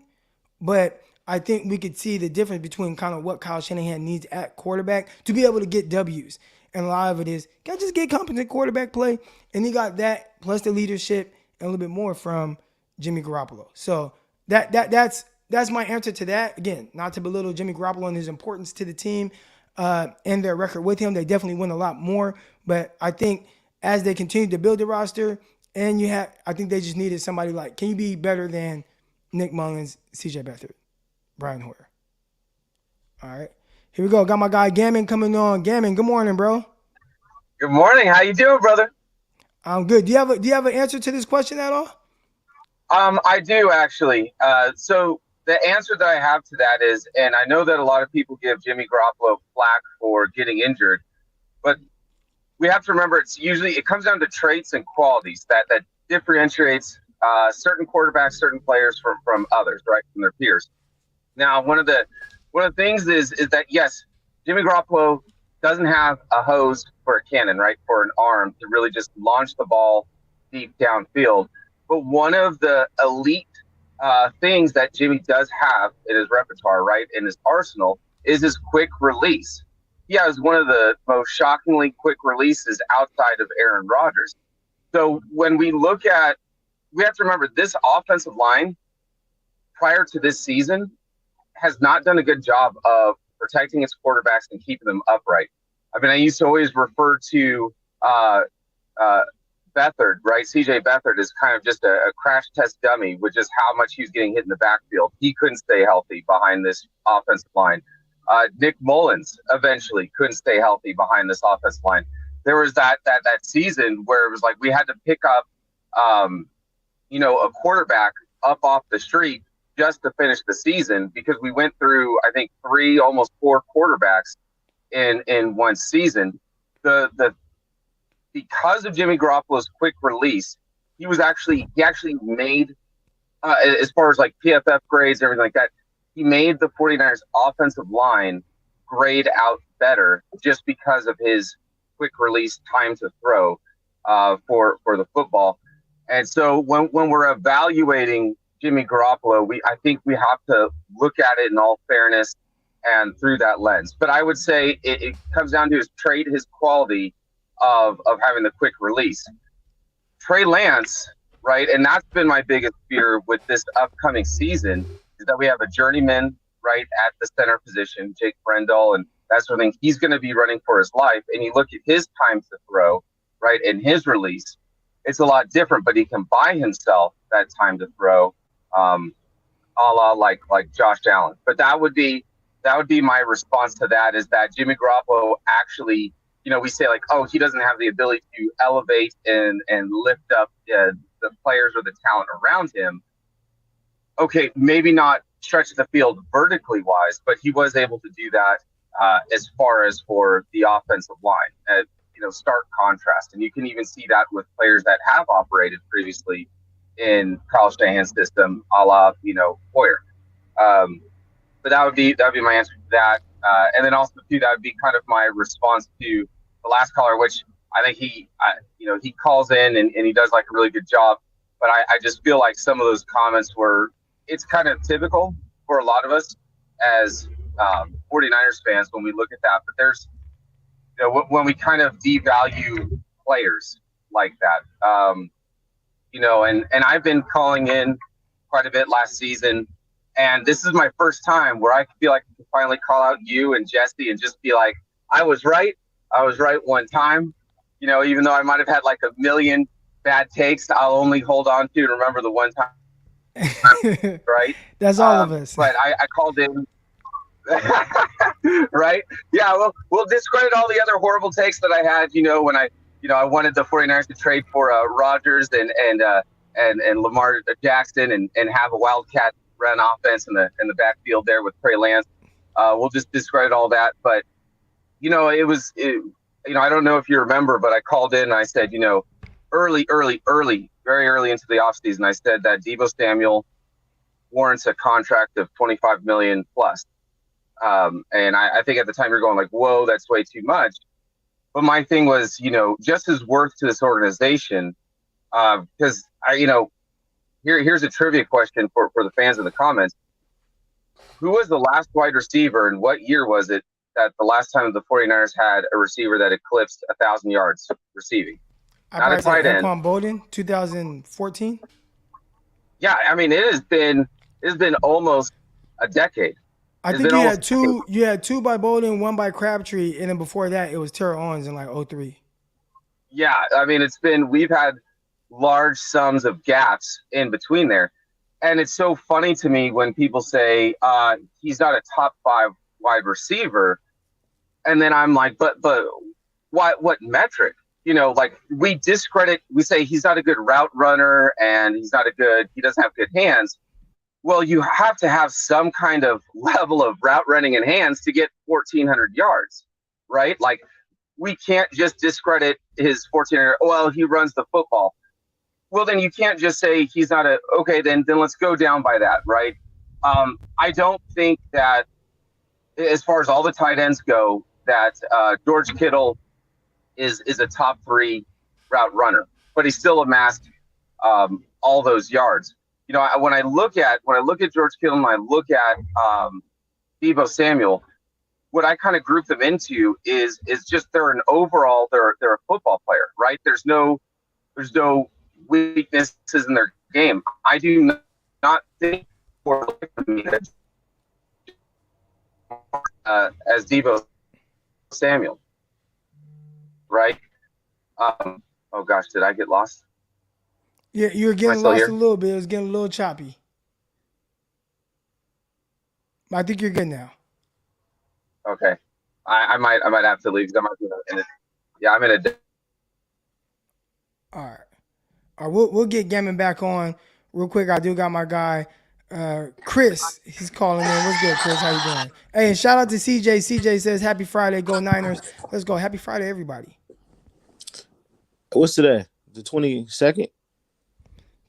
but I think we could see the difference between kind of what Kyle Shanahan needs at quarterback to be able to get W's. And a lot of it is, got to just get competent quarterback play. And he got that plus the leadership and a little bit more from Jimmy Garoppolo. So that's my answer to that. Again, not to belittle Jimmy Garoppolo and his importance to the team and their record with him. They definitely win a lot more. But I think as they continue to build the roster, I think they just needed somebody can you be better than Nick Mullins, CJ Beathard, Brian Hoyer? All right. Here we go. Got my guy Gammon coming on. Gammon, good morning, bro. Good morning. How you doing, brother? I'm good. Do you have an answer to this question at all? I do actually. So the answer that I have to that is, and I know that a lot of people give Jimmy Garoppolo flack for getting injured, but we have to remember it comes down to traits and qualities that differentiates certain quarterbacks, certain players from others, right, from their peers. Now, one of the one of the things is that, yes, Jimmy Garoppolo doesn't have a hose for a cannon, right, for an arm to really just launch the ball deep downfield. But one of the elite things that Jimmy does have in his repertoire, right, in his arsenal, is his quick release. He has one of the most shockingly quick releases outside of Aaron Rodgers. So when we look at, we have to remember this offensive line prior to this season has not done a good job of protecting its quarterbacks and keeping them upright. I mean, I used to always refer to Beathard, right? CJ Beathard is kind of just a crash test dummy with just how much he was getting hit in the backfield. He couldn't stay healthy behind this offensive line. Nick Mullins eventually couldn't stay healthy behind this offensive line. There was that season where it was like we had to pick up, a quarterback up off the street just to finish the season because we went through, I think, 3, almost 4 quarterbacks in one season. Because of Jimmy Garoppolo's quick release, he actually made, as far as like PFF grades, everything like that, he made the 49ers offensive line grade out better just because of his quick release time to throw for the football. And so when we're evaluating Jimmy Garoppolo, I think we have to look at it in all fairness and through that lens. But I would say it comes down to his trait, his quality of having the quick release. Trey Lance, right, and that's been my biggest fear with this upcoming season, is that we have a journeyman, right, at the center position, Jake Brendel, and that sort of thing. He's going to be running for his life, and you look at his time to throw, right, and his release, it's a lot different, but he can buy himself that time to throw, a la like Josh Allen. But that would be my response to that, is that Jimmy Garoppolo actually, we say like, oh, he doesn't have the ability to elevate and lift up the players or the talent around him. Okay, maybe not stretch the field vertically wise, but he was able to do that as far as for the offensive line. Stark contrast. And you can even see that with players that have operated previously in Kyle Shanahan's system, a la, Hoyer. But that would be my answer to that. And then also too, that would be kind of my response to the last caller, which I think he calls in and he does like a really good job. But I just feel like some of those comments it's kind of typical for a lot of us as 49ers fans when we look at that. But there's, when we kind of devalue players like that, and I've been calling in quite a bit last season. And this is my first time where I feel like I can finally call out you and Jesse and just be like, I was right. I was right one time. Even though I might have had like a million bad takes, I'll only hold on to and remember the one time. Right? That's all of us. But I called in. Right? Yeah, well, we'll discredit all the other horrible takes that I had, when I wanted the 49ers to trade for Rodgers and Lamar Jackson and have a Wildcat run offense in the backfield there with Trey Lance. We'll just discredit all that. But, I don't know if you remember, but I called in and I said, very early into the offseason, I said that Deebo Samuel warrants a contract of $25 million plus. And I think at the time you're going like, whoa, that's way too much. But my thing was, just his worth to this organization, because here's a trivia question for the fans in the comments. Who was the last wide receiver and what year was it that the last time the 49ers had a receiver that eclipsed 1,000 yards receiving? Not a tight end. Anquan Bolden, 2014. Yeah, I mean, it's been almost a decade. I think you had two by Bolden, one by Crabtree, and then before that it was Terrell Owens in like 2003. Yeah, I mean, we've had large sums of gaps in between there. And it's so funny to me when people say he's not a top 5 wide receiver. And then I'm like, but what metric? Like we discredit, we say he's not a good route runner and he doesn't have good hands. Well, you have to have some kind of level of route running and hands to get 1,400 yards, right? Like we can't just discredit his 1,400. Well, he runs the football. Well, then you can't just say he's not okay, then let's go down by that, right? I don't think that as far as all the tight ends go, that George Kittle is a top 3 route runner, but he still amassed all those yards. You know, when I look at George Kittle and I look at Deebo Samuel, what I kind of group them into is just they're an overall they're a football player, right? There's no weaknesses in their game. I do not think as Deebo Samuel, right? Oh gosh, did I get lost? Yeah, you were getting lost here? A little bit. It was getting a little choppy. I think you're good now. Okay, I might have to leave. I might be in a, yeah, I'm in a. All right. We'll get Gammon back on real quick. I do got my guy Chris. He's calling in. What's good, Chris? How you doing? Hey, and shout out to CJ. CJ says happy Friday. Go Niners. Let's go. Happy Friday, everybody. What's today? The 22nd?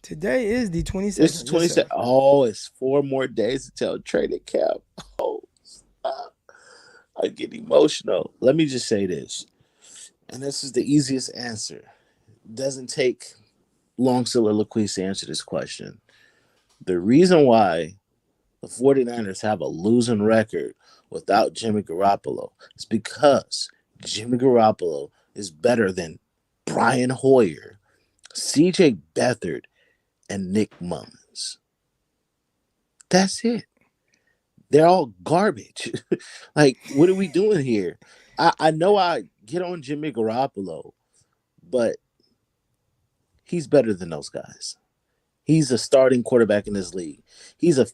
Today is the 22nd. It's the 22nd. Yes, oh, it's 4 more days until training camp. Oh, stop. I get emotional. Let me just say this. And this is the easiest answer. It doesn't take long soliloquies to answer this question. The reason why the 49ers have a losing record without Jimmy Garoppolo is because Jimmy Garoppolo is better than Brian Hoyer, CJ Beathard, and Nick Mullins. That's it. They're all garbage. Like, what are we doing here? I know I get on Jimmy Garoppolo, but he's better than those guys. He's a starting quarterback in this league. He's a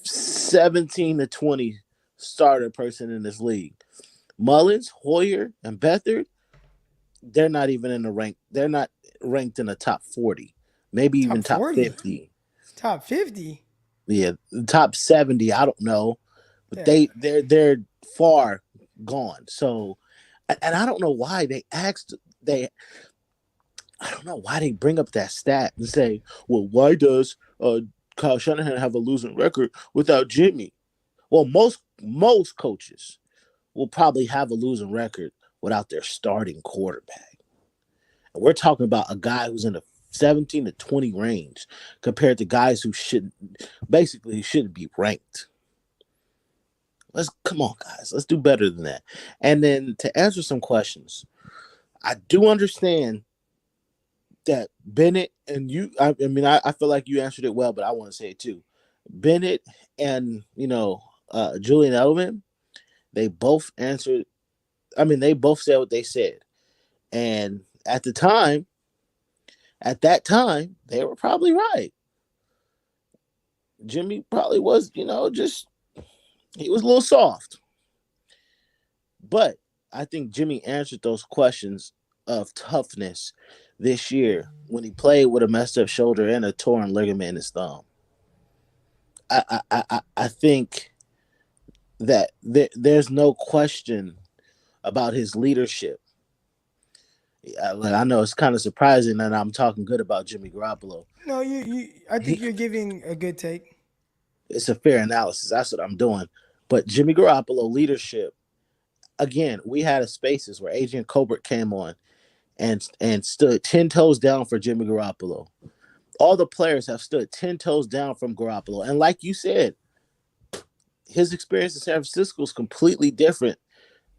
17-20 starter person in this league. Mullins, Hoyer, and Beathard, they're not even in the rank. They're not ranked in the top 40, maybe even top 50. Top 50? Yeah, top 70. I don't know, but yeah. they're far gone. So, and I don't know why I don't know why they bring up that stat and say, well, why does Kyle Shanahan have a losing record without Jimmy? Well, most coaches will probably have a losing record without their starting quarterback. And we're talking about a guy who's in the 17-20 range compared to guys who shouldn't be ranked. Come on, guys. Let's do better than that. And then to answer some questions, I do understand that Bennett and you, I feel like you answered it well, but I want to say it too. Bennett and, Julian Edelman, they both answered. They both said what they said. And at that time, they were probably right. Jimmy probably was, he was a little soft. But I think Jimmy answered those questions of toughness this year when he played with a messed up shoulder and a torn ligament in his thumb. I think that there's no question about his leadership. I know it's kind of surprising that I'm talking good about Jimmy Garoppolo. No, I think you're giving a good take. It's a fair analysis. That's what I'm doing. But Jimmy Garoppolo leadership, again, we had a Spaces where Adrian Colbert came on and stood 10 toes down for Jimmy Garoppolo. All the players have stood 10 toes down from Garoppolo. And like you said, his experience in San Francisco is completely different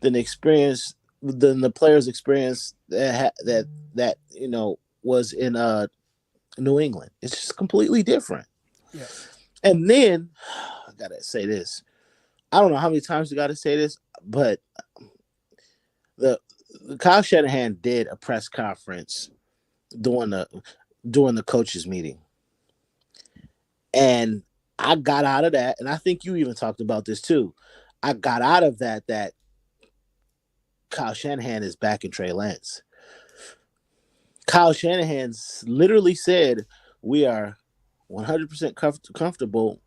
than the players' experience that was in New England. It's just completely different. Yeah. And then I gotta say this. I don't know how many times we gotta say this, but the Kyle Shanahan did a press conference during the coaches meeting. And I got out of that, and I think you even talked about this too. I got out of that Kyle Shanahan is backing Trey Lance. Kyle Shanahan literally said, we are 100% comfortable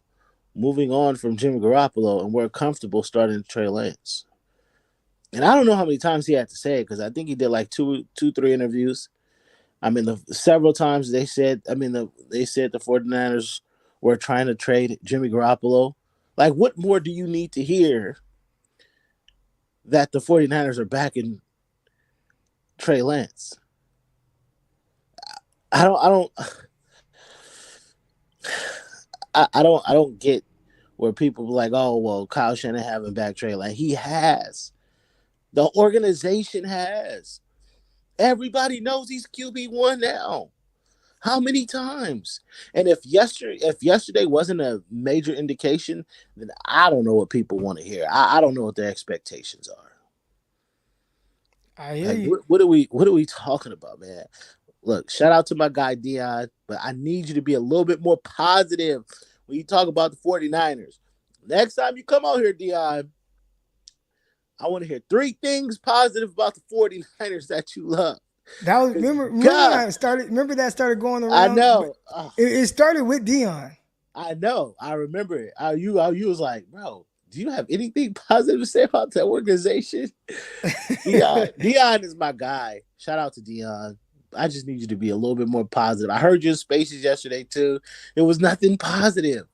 moving on from Jimmy Garoppolo, and we're comfortable starting Trey Lance. And I don't know how many times he had to say it, because I think he did like 3 interviews. Several times they said the 49ers were trying to trade Jimmy Garoppolo Like, what more do you need to hear that the 49ers are backing Trey Lance? I don't I don't get where people be like, oh well, Kyle Shanahan haven't backed Trey Lance. He has. The organization has. Everybody knows he's QB1 now. How many times? And if yesterday wasn't a major indication, then I don't know what people want to hear. I don't know what their expectations are. I hear Like you. what are we talking about, man? Look, shout out to my guy Dion, but I need you to be a little bit more positive when you talk about the 49ers. Next time you come out here, Dion, I want to hear 3 things positive about the 49ers that you love. That was Because remember when God, I started. Remember that started going I around. But know. it started with Dion. I know. I remember it. You was like, bro, do you have anything positive to say about that organization? Dion is my guy. Shout out to Dion. I just need you to be a little bit more positive. I heard your spaces yesterday too. It was nothing positive.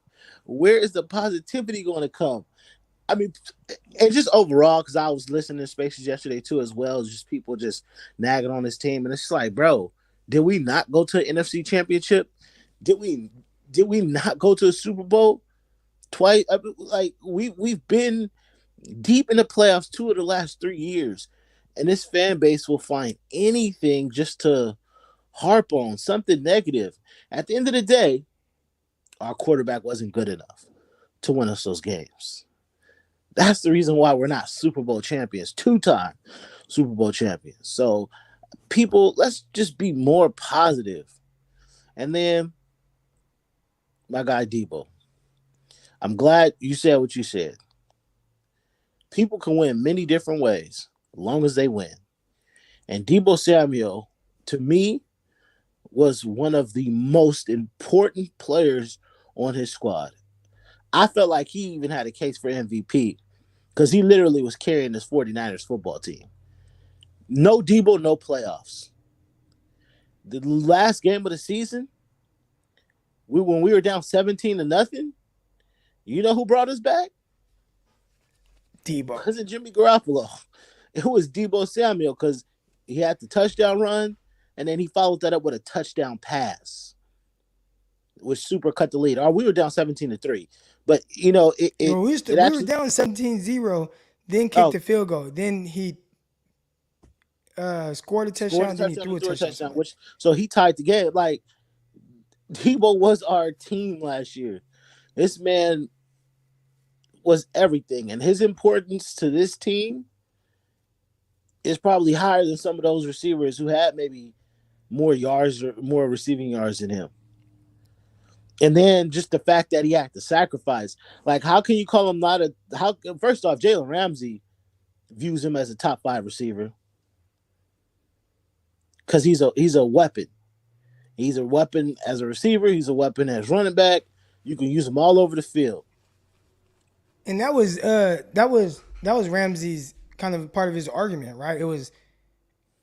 Where is the positivity going to come? I mean, and just overall, because I was listening to spaces yesterday too, as well, just people just nagging on this team, and it's just like, bro, did we not go to an NFC Championship? Did we? Did we not go to a Super Bowl twice? Like we've been deep in the playoffs 2 of the last 3 years, and this fan base will find anything just to harp on something negative. At the end of the day, our quarterback wasn't good enough to win us those games. That's the reason why we're not Super Bowl champions, 2-time Super Bowl champions. So, people, let's just be more positive. And then, my guy Deebo, I'm glad you said what you said. People can win many different ways, as long as they win. And Deebo Samuel, to me, was one of the most important players on his squad. I felt like he even had a case for MVP because he literally was carrying this 49ers football team. No Deebo, no playoffs. The last game of the season, when we were down 17-0, you know who brought us back? Deebo. It wasn't Jimmy Garoppolo. It was Deebo Samuel because he had the touchdown run, and then he followed that up with a touchdown pass, which super cut the lead. Or we were down 17-3. But, you know, Well, we it were actually. down 17-0, then kicked Oh, the field goal. Then he scored a scored a touchdown, then he touchdown threw and a threw a touchdown. touchdown, which so he tied the game. Like, Deebo was our team last year. This man was everything, and his importance to this team is probably higher than some of those receivers who had maybe more yards or more receiving yards than him. And then just the fact that he had to sacrifice. Like, how can you call him not a how first off, Jalen Ramsey views him as a top 5 receiver. Because he's a weapon. He's a weapon as a receiver, he's a weapon as running back. You can use him all over the field. And that was Ramsey's kind of part of his argument, right? It was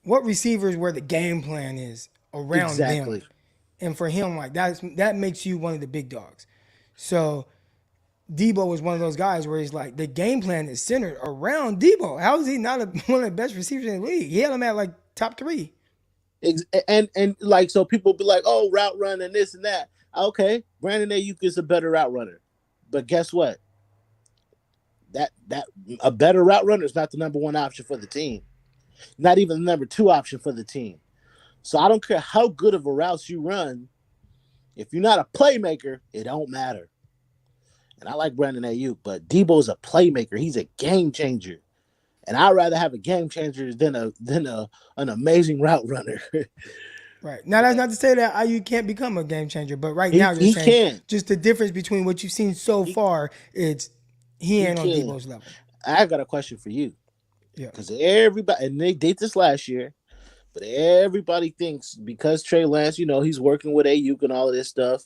what receivers where the game plan is around them. Exactly. And for him, like that makes you one of the big dogs. So Deebo was one of those guys where he's like the game plan is centered around Deebo. How is he not one of the best receivers in the league? He had him at like top 3. And like, so people be like, oh, route run and this and that. Okay, Brandon Ayuk is a better route runner, but guess what? That a better route runner is not the number 1 option for the team. Not even the number 2 option for the team. So I don't care how good of a routes you run. If you're not a playmaker, it don't matter. And I like Brandon Ayuk, but Deebo's a playmaker. He's a game changer. And I'd rather have a game changer than an amazing route runner. Right. Now that's not to say that IU can't become a game changer, but right now you're he saying can. just the difference between what you've seen so far, it's he He ain't on can. Deebo's level. I got a question for you. Yeah. Because everybody, and they did this last year, but everybody thinks because Trey Lance, you know, he's working with Ayuk and all of this stuff,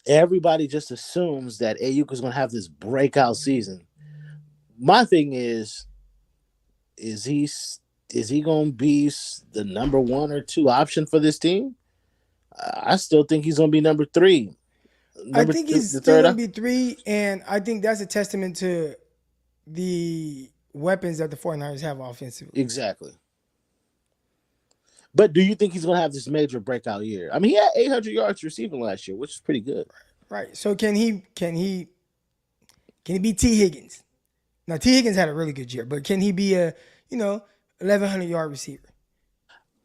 everybody just assumes that Ayuk is going to have this breakout season. My thing is he going to be the number 1 or 2 option for this team? I still think he's going to be number 3. I Number think two, he's the still third. going to be 3, and I think that's a testament to the weapons that the 49ers have offensively. Exactly. But do you think he's going to have this major breakout year? I mean, he had 800 yards receiving last year, which is pretty good. Right. So can he be T Higgins? Now T Higgins had a really good year, but can he be a 1,100-yard receiver?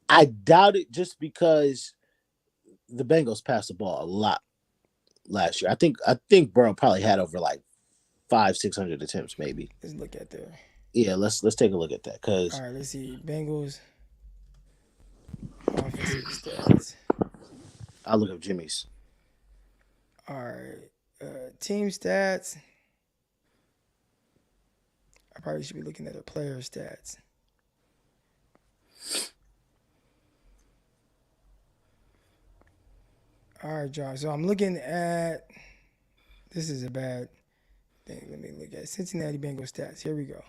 I doubt it, just because the Bengals passed the ball a lot last year. I think Burrow probably had over like 500-600 attempts, maybe. Let's look at there. Yeah, let's take a look at that, All because right, let's see. Bengals offensive stats. I'll look up Jimmy's. All right, team stats. I probably should be looking at the player stats. All right, Josh. So I'm looking at. This is a bad thing. Let me look at Cincinnati Bengals stats. Here we go.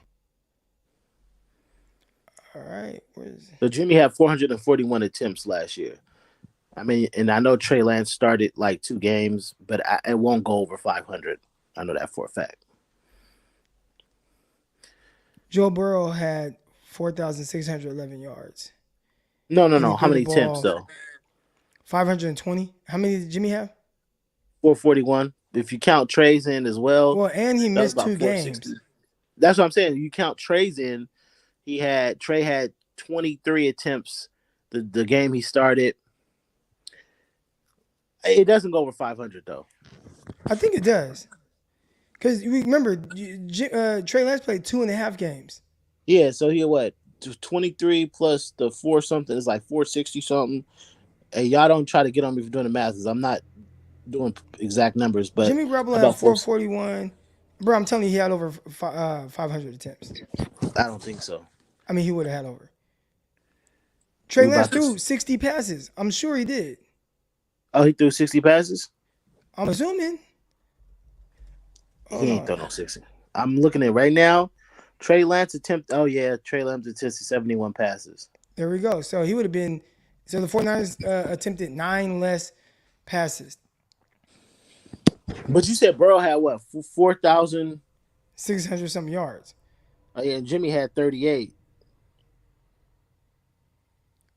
All right, where's So Jimmy had 441 attempts last year. I mean, and I know Trey Lance started like 2 games, but it won't go over 500. I know that for a fact. Joe Burrow had 4,611 yards. No. And he How threw the many attempts ball though? 520. How many did Jimmy have? 441. If you count Trey's in as well, Well, and he that was missed about 2 460. games. That's what I'm saying. You count Trey's in. Trey had 23 attempts the game he started. It doesn't go over 500 though. I think it does. Because remember, Trey Lance played 2.5 games. Yeah, so he had what? 23 plus the 4 something is like 460 something. Hey, y'all don't try to get on me for doing the math, because I'm not doing exact numbers, but Jimmy Garoppolo had about 441. Bro, I'm telling you, he had over 500 attempts. I don't think so. I mean, he would have had over. Trey We Lance about to. threw 60 passes. I'm sure he did. Oh, he threw 60 passes? I'm assuming. He Hold ain't on. throw no 60. I'm looking at it right now. Trey Lance Trey Lance attempted 71 passes. There we go. So he would have been. So the 49ers attempted 9 less passes. But you said Burrow had what? 4,000? 600 some yards. Oh, yeah, and Jimmy had 38.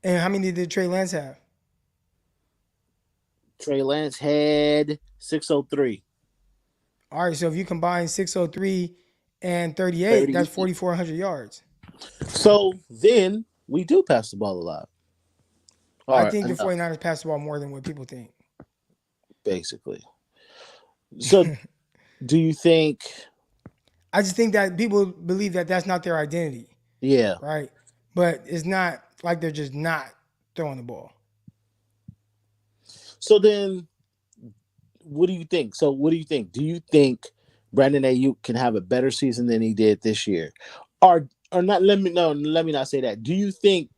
And how many did Trey Lance have? Trey Lance had 603. All right, so if you combine 603 and 38, 30. that's 4,400 yards. So then we do pass the ball a lot. I think the 49ers pass the ball more than what people think. Basically. So do you think... I just think that people believe that that's not their identity. Yeah. Right? But it's not like they're just not throwing the ball. So then, what do you think? Do you think Brandon Ayuk can have a better season than he did this year? Or not, let me not say that. Do you think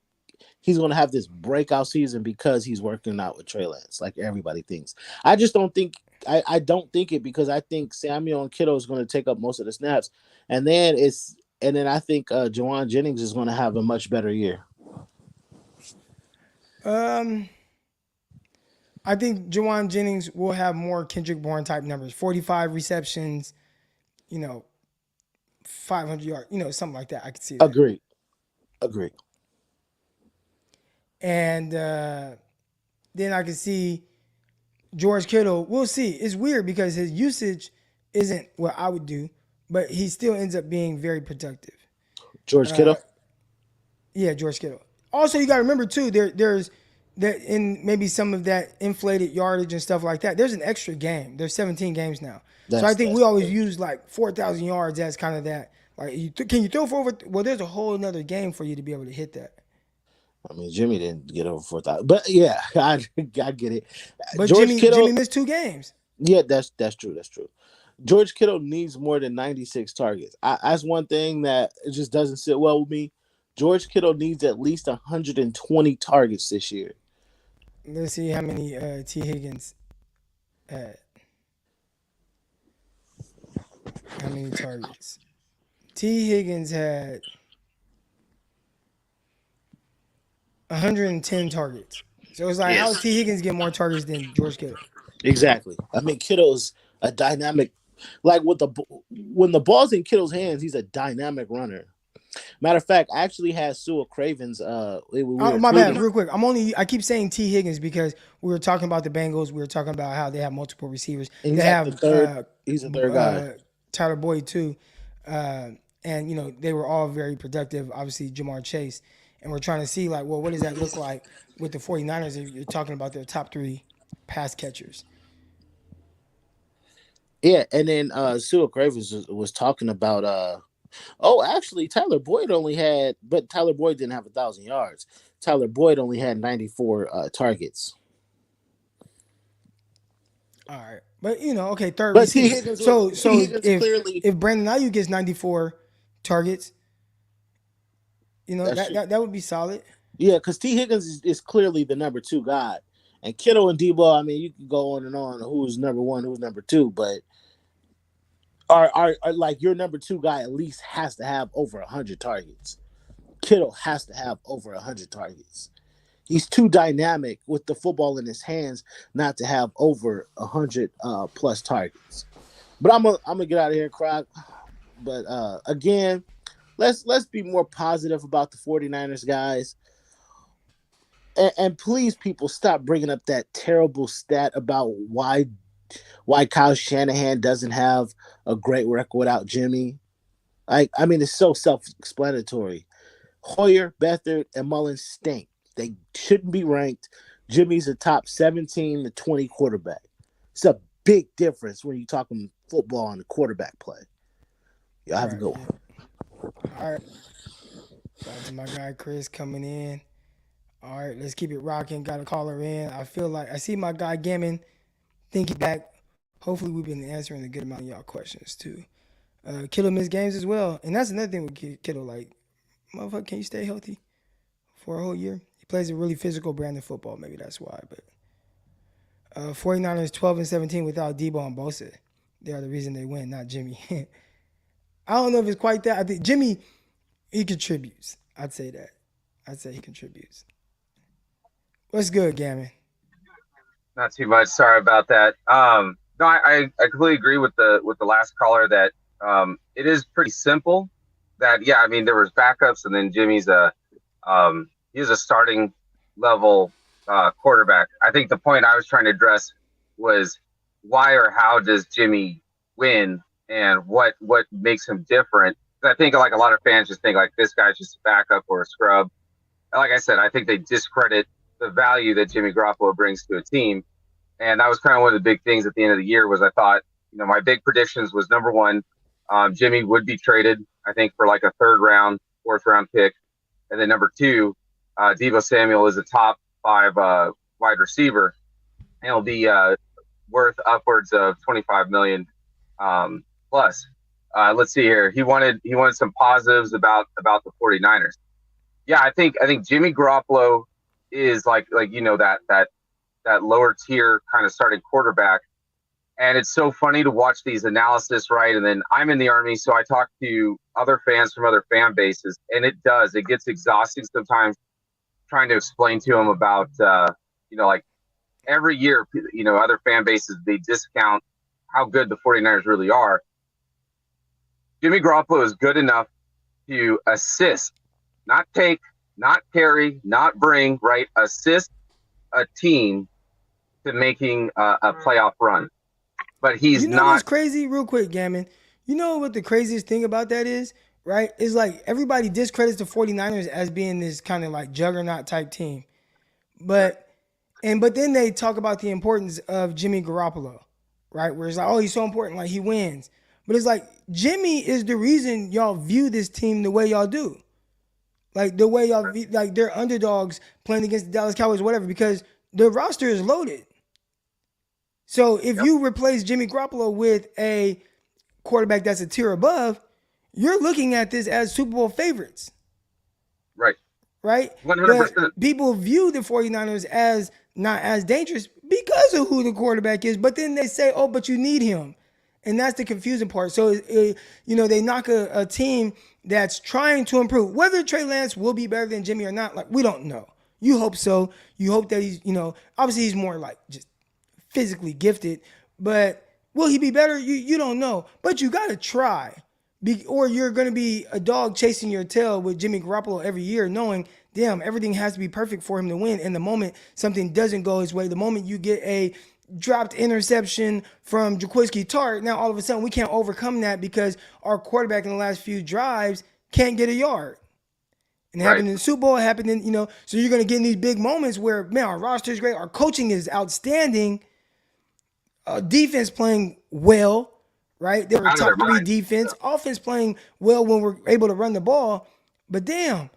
he's going to have this breakout season because he's working out with Trey Lance, like everybody thinks? I just don't think I don't think it, because I think Samuel and Kittle is going to take up most of the snaps. And then I think Juwan Jennings is going to have a much better year. I think Juwan Jennings will have more Kendrick Bourne type numbers, 45 receptions, 500 yards, something like that. I could see that. Agreed. And then I can see George Kittle. We'll see. It's weird because his usage isn't what I would do, but he still ends up being very productive. George Kittle? Yeah, George Kittle. Also, you got to remember too, there's that in maybe some of that inflated yardage and stuff like that. There's an extra game. There's 17 games now. So I think we always use like 4,000 yards as kind of that. Like, can you throw for over? Well, there's a whole another game for you to be able to hit that. I mean, Jimmy didn't get over 4,000, but yeah, I get it. But Jimmy missed 2 games. Yeah, that's true. That's true. George Kittle needs more than 96 targets. That's one thing that it just doesn't sit well with me. George Kittle needs at least 120 targets this year. Let's see how many T. Higgins had. How many targets? T. Higgins had 110 targets. So it's like, how does T. Higgins get more targets than George Kittle? Exactly. I mean, Kittle's a dynamic. Like when the ball's in Kittle's hands, he's a dynamic runner. Matter of fact, I actually had Sewell Cravens. We Oh, were my bad, tweeting. real quick. I keep saying T. Higgins because we were talking about the Bengals. We were talking about how they have multiple receivers. And They he's like the have third. He's the third guy. Tyler Boyd too, uh, and they were all very productive. Obviously, Jamar Chase, and we're trying to see like, well, what does that look like with the 49ers if you're talking about their top three pass catchers? Yeah, and then Sewell Cravens was talking about. Oh, actually, Tyler Boyd only had, but Tyler Boyd didn't have 1,000 yards. Tyler Boyd only had 94 targets. All right, but okay, third But T receiver. Higgins, So T Higgins if clearly. Brandon Ayuk gets 94 targets, That's true. that would be solid. Yeah, because T Higgins is clearly the number two guy, and Kittle and Deebo. I mean, you can go on and on who's number one, who's number two, but are like your number two guy at least has to have over 100 targets. Kittle has to have over 100 targets. He's too dynamic with the football in his hands not to have over 100 plus targets. But I'm gonna get out of here, Croc. But again, let's be more positive about the 49ers, guys. And please, people, stop bringing up that terrible stat about why Kyle Shanahan doesn't have a great record without Jimmy. I mean, it's so self-explanatory. Hoyer, Beathard, and Mullins stink. They shouldn't be ranked. Jimmy's a top 17 to 20 quarterback. It's a big difference when you're talking football and the quarterback play. Y'all have a good one. All right. Shout out to my guy Chris coming in. All right, let's keep it rocking. Got a caller in. I feel like I see my guy Gammon thinking back. Hopefully, we've been answering a good amount of y'all questions too. Kittle missed games as well, and that's another thing with Kittle. Like, motherfucker, can you stay healthy for a whole year? He plays a really physical brand of football. Maybe that's why. But 49ers 12-17 without Deebo and Bosa. They are the reason they win, not Jimmy. I don't know if it's quite that. I think Jimmy, he contributes. I'd say that. I'd say he contributes. What's good, Gammon? Not too much. Sorry about that. No, I completely agree with the last caller that it is pretty simple. That I mean there was backups and then Jimmy's he's a starting level quarterback. I think the point I was trying to address was why or how does Jimmy win and what makes him different. I think like a lot of fans just think like this guy's just a backup or a scrub. Like I said, I think they discredit the value that Jimmy Garoppolo brings to a team. And that was kind of one of the big things at the end of the year was I thought, my big predictions was number one, Jimmy would be traded, I think, for like a third round, fourth round pick. And then number two, Deebo Samuel is a top 5 wide receiver. And he'll be worth upwards of $25 million plus. Let's see here. He wanted some positives about the 49ers. Yeah, I think Jimmy Garoppolo is like that lower tier kind of starting quarterback. And it's so funny to watch these analysis, right? And then I'm in the Army, so I talk to other fans from other fan bases, and it gets exhausting sometimes trying to explain to them about, like every year, other fan bases, they discount how good the 49ers really are. Jimmy Garoppolo is good enough to assist, not take, not carry, not bring, right? Assist a team to making a playoff run. But he's not. What's crazy? Real quick, Gammon. You know what the craziest thing about that is, right? It's like everybody discredits the 49ers as being this kind of like juggernaut type team. But then they talk about the importance of Jimmy Garoppolo, right? Where it's like, oh, he's so important, like he wins. But it's like Jimmy is the reason y'all view this team the way y'all do. Like the way y'all view, like they're underdogs playing against the Dallas Cowboys, whatever, because the roster is loaded. So if you replace Jimmy Garoppolo with a quarterback that's a tier above, you're looking at this as Super Bowl favorites. Right. Right? 100%. But people view the 49ers as not as dangerous because of who the quarterback is. But then they say, oh, but you need him. And that's the confusing part. So, they knock a team that's trying to improve. Whether Trey Lance will be better than Jimmy or not, like we don't know. You hope so. You hope that he's, obviously he's more like just physically gifted, but will he be better? You don't know, but you got to try. Or you're going to be a dog chasing your tail with Jimmy Garoppolo every year, knowing, damn, everything has to be perfect for him to win. And the moment something doesn't go his way, the moment you get a dropped interception from Jaquiski Tartt, now all of a sudden we can't overcome that because our quarterback in the last few drives can't get a yard. And it happened in the Super Bowl, it happened in, so you're going to get in these big moments where, man, our roster is great, our coaching is outstanding, defense playing well, right? They were top 3 defense, offense playing well when we're able to run the ball. But damn,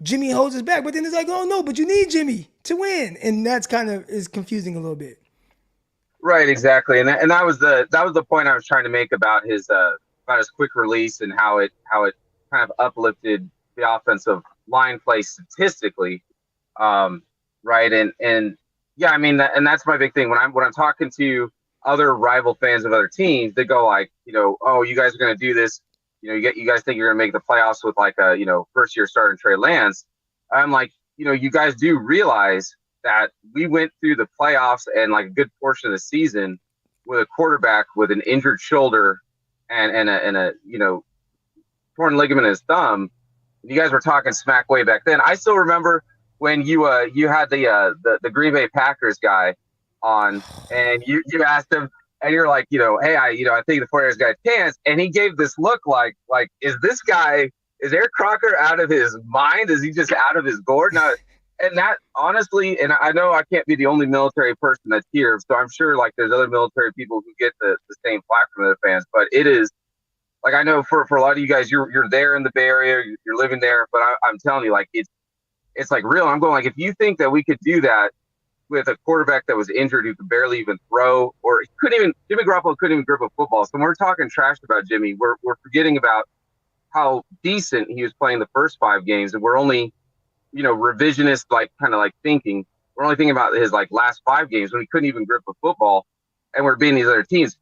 Jimmy holds us back. But then it's like, oh no, but you need Jimmy to win, and that's kind of is confusing a little bit. Right, exactly, and that was the point I was trying to make about his quick release and how it kind of uplifted the offensive line play statistically, right? And yeah, I mean, and that's my big thing when I'm talking to other rival fans of other teams. They go like, oh, you guys are going to do this, you guys think you're going to make the playoffs with like a first year starter Trey Lance. I'm like, you guys do realize that we went through the playoffs and like a good portion of the season with a quarterback with an injured shoulder and a torn ligament in his thumb. You guys were talking smack way back then. I still remember when you had the Green Bay Packers guy on, and you asked him, and you're like, hey, I think the 49ers got a chance, and he gave this look like is Eric Crocker out of his mind? Is he just out of his gourd? Now, and that honestly, and I know I can't be the only military person that's here, so I'm sure like there's other military people who get the same flack from the fans, but it is. Like I know for a lot of you guys, you're there in the Bay Area, you're living there, but I'm telling you, like it's like real. I'm going like, if you think that we could do that with a quarterback that was injured who could barely even throw, or Jimmy Garoppolo couldn't even grip a football. So when we're talking trash about Jimmy, we're forgetting about how decent he was playing the first 5 games, and we're only revisionist kind of thinking. We're only thinking about his last 5 games when he couldn't even grip a football, and we're beating these other teams.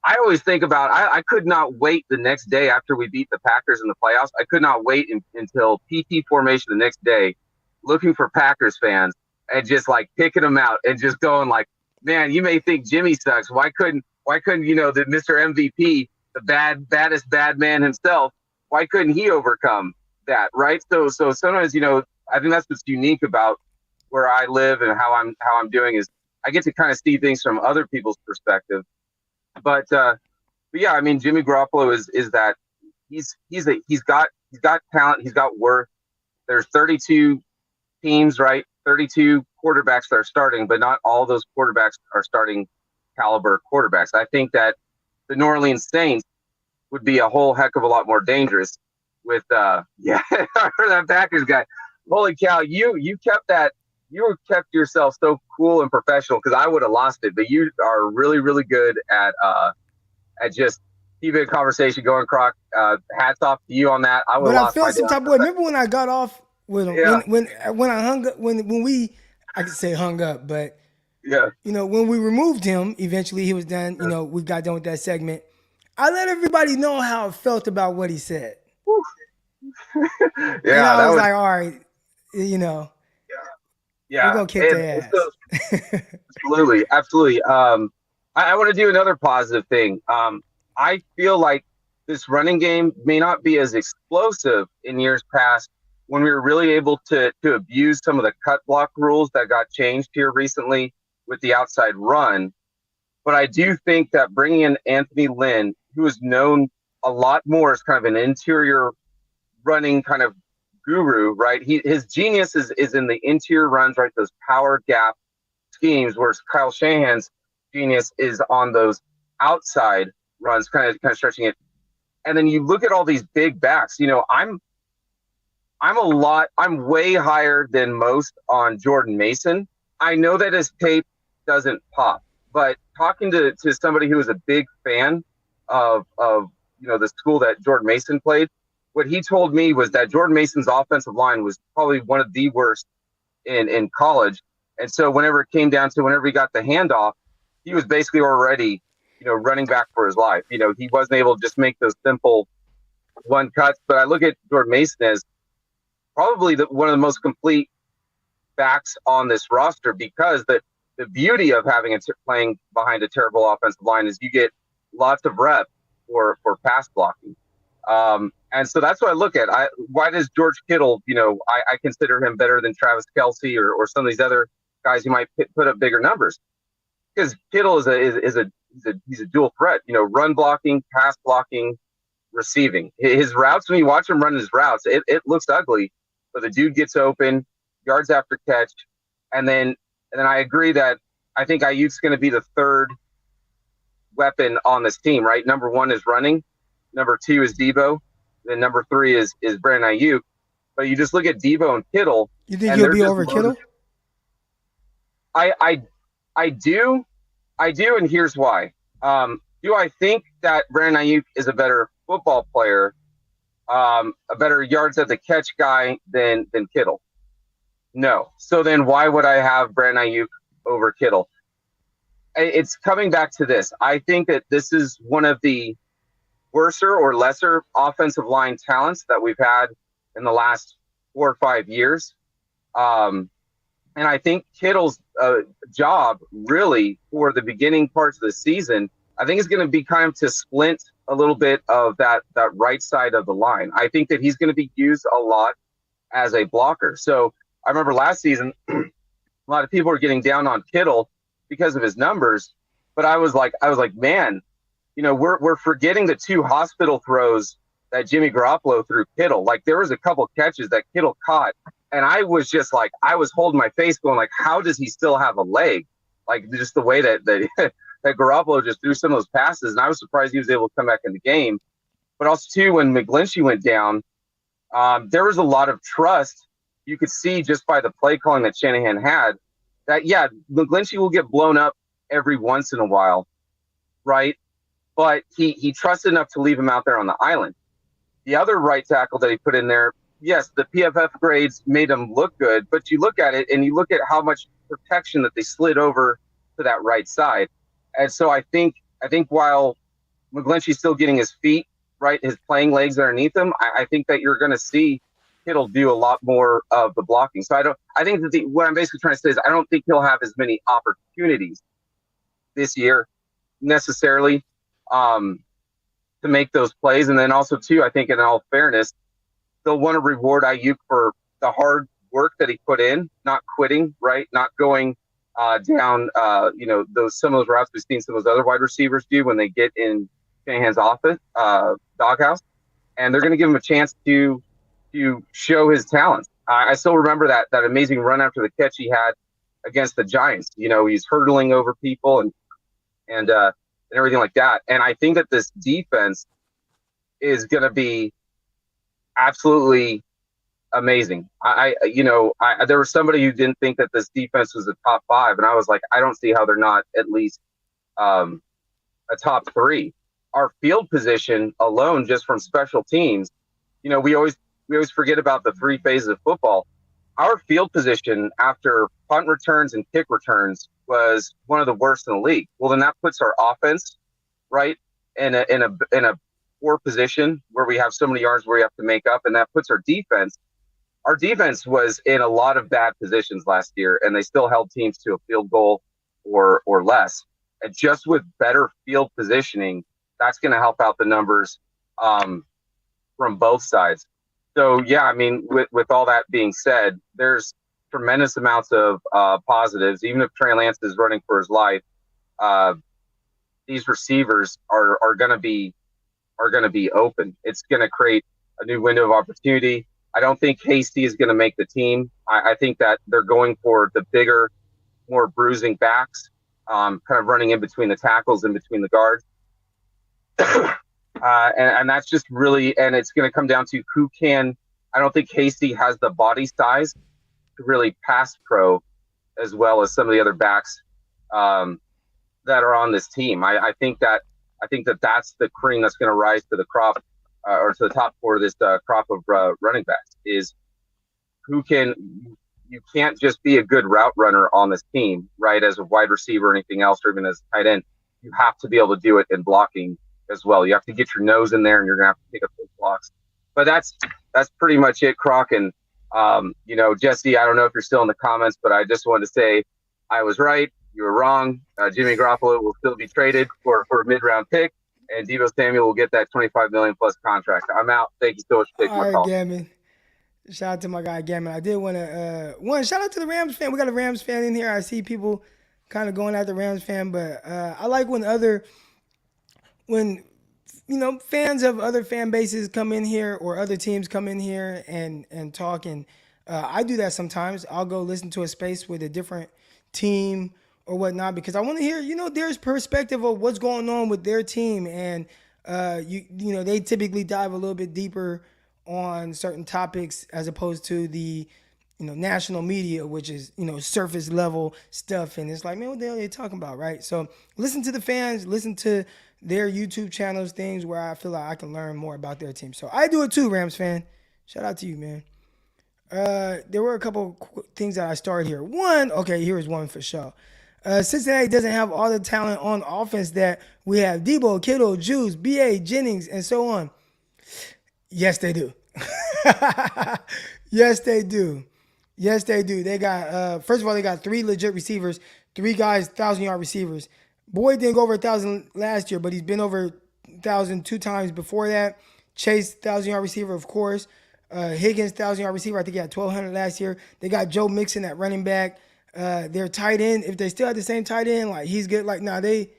I always think about I could not wait the next day after we beat the Packers in the playoffs. I could not wait until PT formation the next day, looking for Packers fans and just picking them out and just going man, you may think Jimmy sucks. Why couldn't the Mr. MVP, the baddest bad man himself, why couldn't he overcome that, right? So sometimes I think that's what's unique about where I live and how I'm doing is I get to kind of see things from other people's perspective. But yeah, I mean, Jimmy Garoppolo is that he's got talent, he's got worth. There's 32 teams, right? 32 quarterbacks that are starting, but not all those quarterbacks are starting caliber quarterbacks. I think that the New Orleans Saints would be a whole heck of a lot more dangerous with that Packers guy. Holy cow, you kept yourself so cool and professional, because I would have lost it, but you are really, really good at just keeping a conversation going, Croc. Hats off to you on that. But I felt some type of way. Remember when I got off with him? Yeah. When I hung up, when we, I could say hung up, but yeah, when we removed him, eventually he was done. We got done with that segment. I let everybody know how I felt about what he said. Yeah, and I was like, all right, Yeah, we're gonna kick their ass. Absolutely. I want to do another positive thing. I feel like this running game may not be as explosive in years past when we were really able to abuse some of the cut block rules that got changed here recently with the outside run. But I do think that bringing in Anthony Lynn, who is known a lot more as kind of an interior running kind of guru, right? His genius is in the interior runs, right? Those power gap schemes, whereas Kyle Shanahan's genius is on those outside runs, kind of stretching it. And then you look at all these big backs. I'm way higher than most on Jordan Mason. I know that his tape doesn't pop, but talking to somebody who is a big fan of the school that Jordan Mason played, what he told me was that Jordan Mason's offensive line was probably one of the worst in college. And so whenever it came down to whenever he got the handoff, he was basically already, running back for his life. He wasn't able to just make those simple one cuts. But I look at Jordan Mason as probably one of the most complete backs on this roster, because the the beauty of having playing behind a terrible offensive line is you get lots of rep for pass blocking. And so that's what I look at. Why does George Kittle, I consider him better than Travis Kelce or some of these other guys who might put up bigger numbers? Because Kittle is a dual threat, run blocking, pass blocking, receiving. His routes, when you watch him run his routes, it looks ugly, but the dude gets open, yards after catch. And then I agree that I think Ayuk's going to be the third weapon on this team, right? Number 1 is running. Number 2 is Deebo. Then number 3 is Brandon Ayuk. But you just look at Deebo and Kittle. You think he'll be over Kittle? I do, and here's why. Do I think that Brandon Ayuk is a better football player, a better yards at the catch guy than Kittle? No. So then why would I have Brandon Ayuk over Kittle? It's coming back to this. I think that this is one of the worser or lesser offensive line talents that we've had in the last 4 or 5 years. And I think Kittle's job really for the beginning parts of the season, I think is going to be kind of to splint a little bit of that right side of the line. I think that he's going to be used a lot as a blocker. So I remember last season, a lot of people were getting down on Kittle because of his numbers, but I was like, man, we're forgetting the 2 hospital throws that Jimmy Garoppolo threw Kittle. Like, there was a couple catches that Kittle caught, and I was just like, I was holding my face going like, how does he still have a leg? Like, just the way that that Garoppolo just threw some of those passes, and I was surprised he was able to come back in the game. But also, too, when McGlinchey went down, there was a lot of trust you could see just by the play calling that Shanahan had that, yeah, McGlinchey will get blown up every once in a while, right? But he trusted enough to leave him out there on the island. The other right tackle that he put in there, yes, the PFF grades made him look good, but you look at it and you look at how much protection that they slid over to that right side. And so I think while McGlinchey's still getting his feet, right, his playing legs underneath him, I think that you're going to see Kittle do a lot more of the blocking. So I think that what I'm basically trying to say is I don't think he'll have as many opportunities this year necessarily to make those plays. And then also, too, I think in all fairness, they'll want to reward Ayuk for the hard work that he put in, not quitting, right? Not going down, some of those routes we've seen some of those other wide receivers do when they get in Shanahan's office, doghouse. And they're going to give him a chance to show his talents. I still remember that amazing run after the catch he had against the Giants. He's hurdling over people and everything like that. And I think that this defense is going to be absolutely amazing. There was somebody who didn't think that this defense was a top 5, and I was like, I don't see how they're not at least a top 3. Our field position alone, just from special teams, we always forget about the 3 phases of football. Our field position after punt returns and kick returns was one of the worst in the league. Well, then that puts our offense right in a poor position where we have so many yards where we have to make up, and that puts our defense. Our defense was in a lot of bad positions last year, and they still held teams to a field goal or less. And just with better field positioning, that's going to help out the numbers from both sides. So, yeah, I mean, with all that being said, there's tremendous amounts of positives. Even if Trey Lance is running for his life, these receivers are going to be open. It's going to create a new window of opportunity. I don't think Hasty is going to make the team. I think that they're going for the bigger, more bruising backs, kind of running in between the tackles, in between the guards. And that's just really, and it's going to come down to who can. I don't think Hasty has the body size to really pass pro as well as some of the other backs that are on this team. I think that that's the cream that's going to rise to the crop or to the top for this crop of running backs is who can. You can't just be a good route runner on this team, right? As a wide receiver or anything else, or even as a tight end, you have to be able to do it in blocking as well. You have to get your nose in there, and you're gonna have to pick up those blocks. But that's pretty much it, Croc. And Jesse, I don't know if you're still in the comments, but I just wanted to say I was right. You were wrong. Jimmy Garoppolo will still be traded for a mid-round pick, and Deebo Samuel will get that $25 million plus contract. I'm out. Thank you so much for taking my call. Gammon. Shout out to my guy Gammon. I did want to shout out to the Rams fan. We got a Rams fan in here. I see people kind of going at the Rams fan, but I like when fans of other fan bases come in here or other teams come in here and talk. And I do that sometimes. I'll go listen to a space with a different team or whatnot because I want to hear, their perspective of what's going on with their team. And, they typically dive a little bit deeper on certain topics as opposed to the, national media, which is, surface level stuff. And it's like, man, what the hell are they talking about, right? So listen to the fans, listen to their YouTube channels, things where I feel like I can learn more about their team. So I do it too, Rams fan. Shout out to you, man. There were a couple things that I started here. Here's one for sure. Cincinnati doesn't have all the talent on offense that we have. Deebo, Kittle, Juice, B.A., Jennings, and so on. Yes, they do. Yes, they do. Yes, they do. They got, first of all, they got 3 legit receivers, 3 guys, 1,000-yard receivers. Boyd didn't go over 1,000 last year, but he's been over 1,000 2 times before that. Chase, 1,000-yard receiver, of course. Higgins, 1,000-yard receiver. I think he had 1,200 last year. They got Joe Mixon at running back. Their tight end, if they still have the same tight end, like he's good. Like, nah, they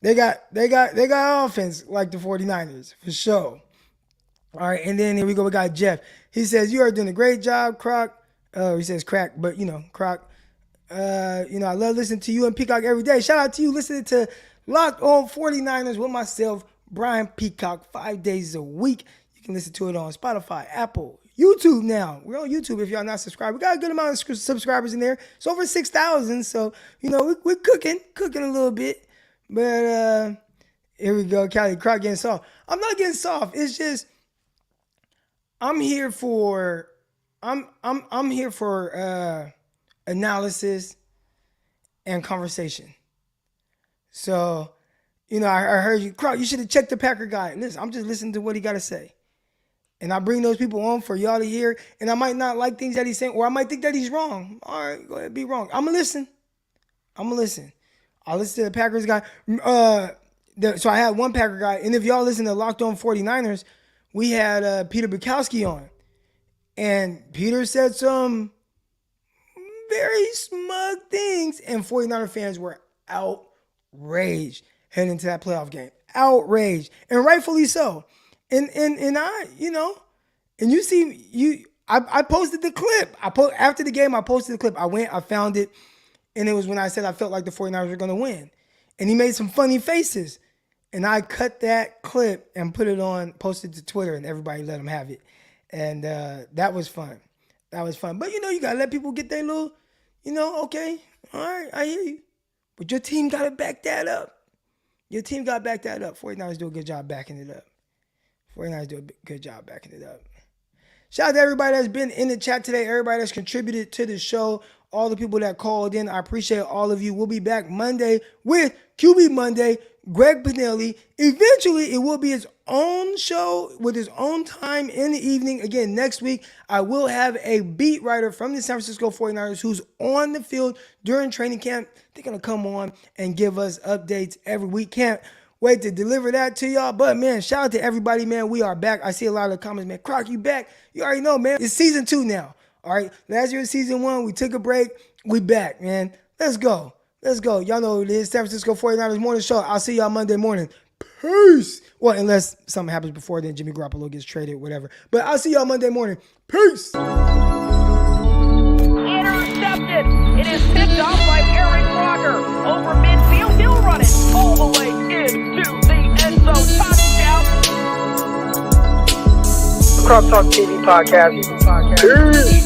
got offense like the 49ers, for sure. All right, and then here we go. We got Jeff. He says, you are doing a great job, Croc. He says crack, but, Croc. I love listening to you and Peacock every day. Shout out to you listening to Locked On 49ers with myself, Brian Peacock, 5 days a week. You can listen to it on Spotify, Apple, YouTube now. We're on YouTube if y'all not subscribed. We got a good amount of subscribers in there. It's over 6,000, so, we're cooking a little bit. But here we go, Callie Croc getting soft. I'm not getting soft. It's just I'm here for analysis and conversation. So, I heard you, Croc, you should have checked the Packer guy. Listen, I'm just listening to what he got to say. And I bring those people on for y'all to hear. And I might not like things that he's saying, or I might think that he's wrong. All right, go ahead, be wrong. I'm going to listen. I'll listen to the Packers guy. So I had one Packer guy. And if y'all listen to Locked On 49ers, we had Peter Bukowski on. And Peter said some very smug things, and 49er fans were outraged heading into that playoff game. Outraged, and rightfully so. And I, and you see, I posted the clip. After the game, I posted the clip. I found it, and it was when I said I felt like the 49ers were going to win. And he made some funny faces. And I cut that clip and put it on, posted to Twitter, and everybody let him have it. And that was fun. But, you got to let people get their little, okay, all right, I hear you. But your team got to back that up. 49ers do a good job backing it up. Shout out to everybody that's been in the chat today, everybody that's contributed to the show, all the people that called in. I appreciate all of you. We'll be back Monday with QB Monday, Greg Pinelli. Eventually, it will be his own show with his own time in the evening. Again, next week, I will have a beat writer from the San Francisco 49ers who's on the field during training camp. They're going to come on and give us updates every week. Can't wait to deliver that to y'all. But, man, shout out to everybody, man. We are back. I see a lot of the comments, man. Croc, you back? You already know, man. It's season 2 now. All right. Last year was season 1. We took a break. We back, man. Let's go. Y'all know who it is. San Francisco 49ers Morning Show. I'll see y'all Monday morning. Peace. Well, unless something happens before then, Jimmy Garoppolo gets traded, whatever. But I'll see y'all Monday morning. Peace. Intercepted. It is picked off by Aaron Crocker. Over midfield. He'll run it all the way into the end zone. Touchdown. Croc Talk TV podcast. Peace.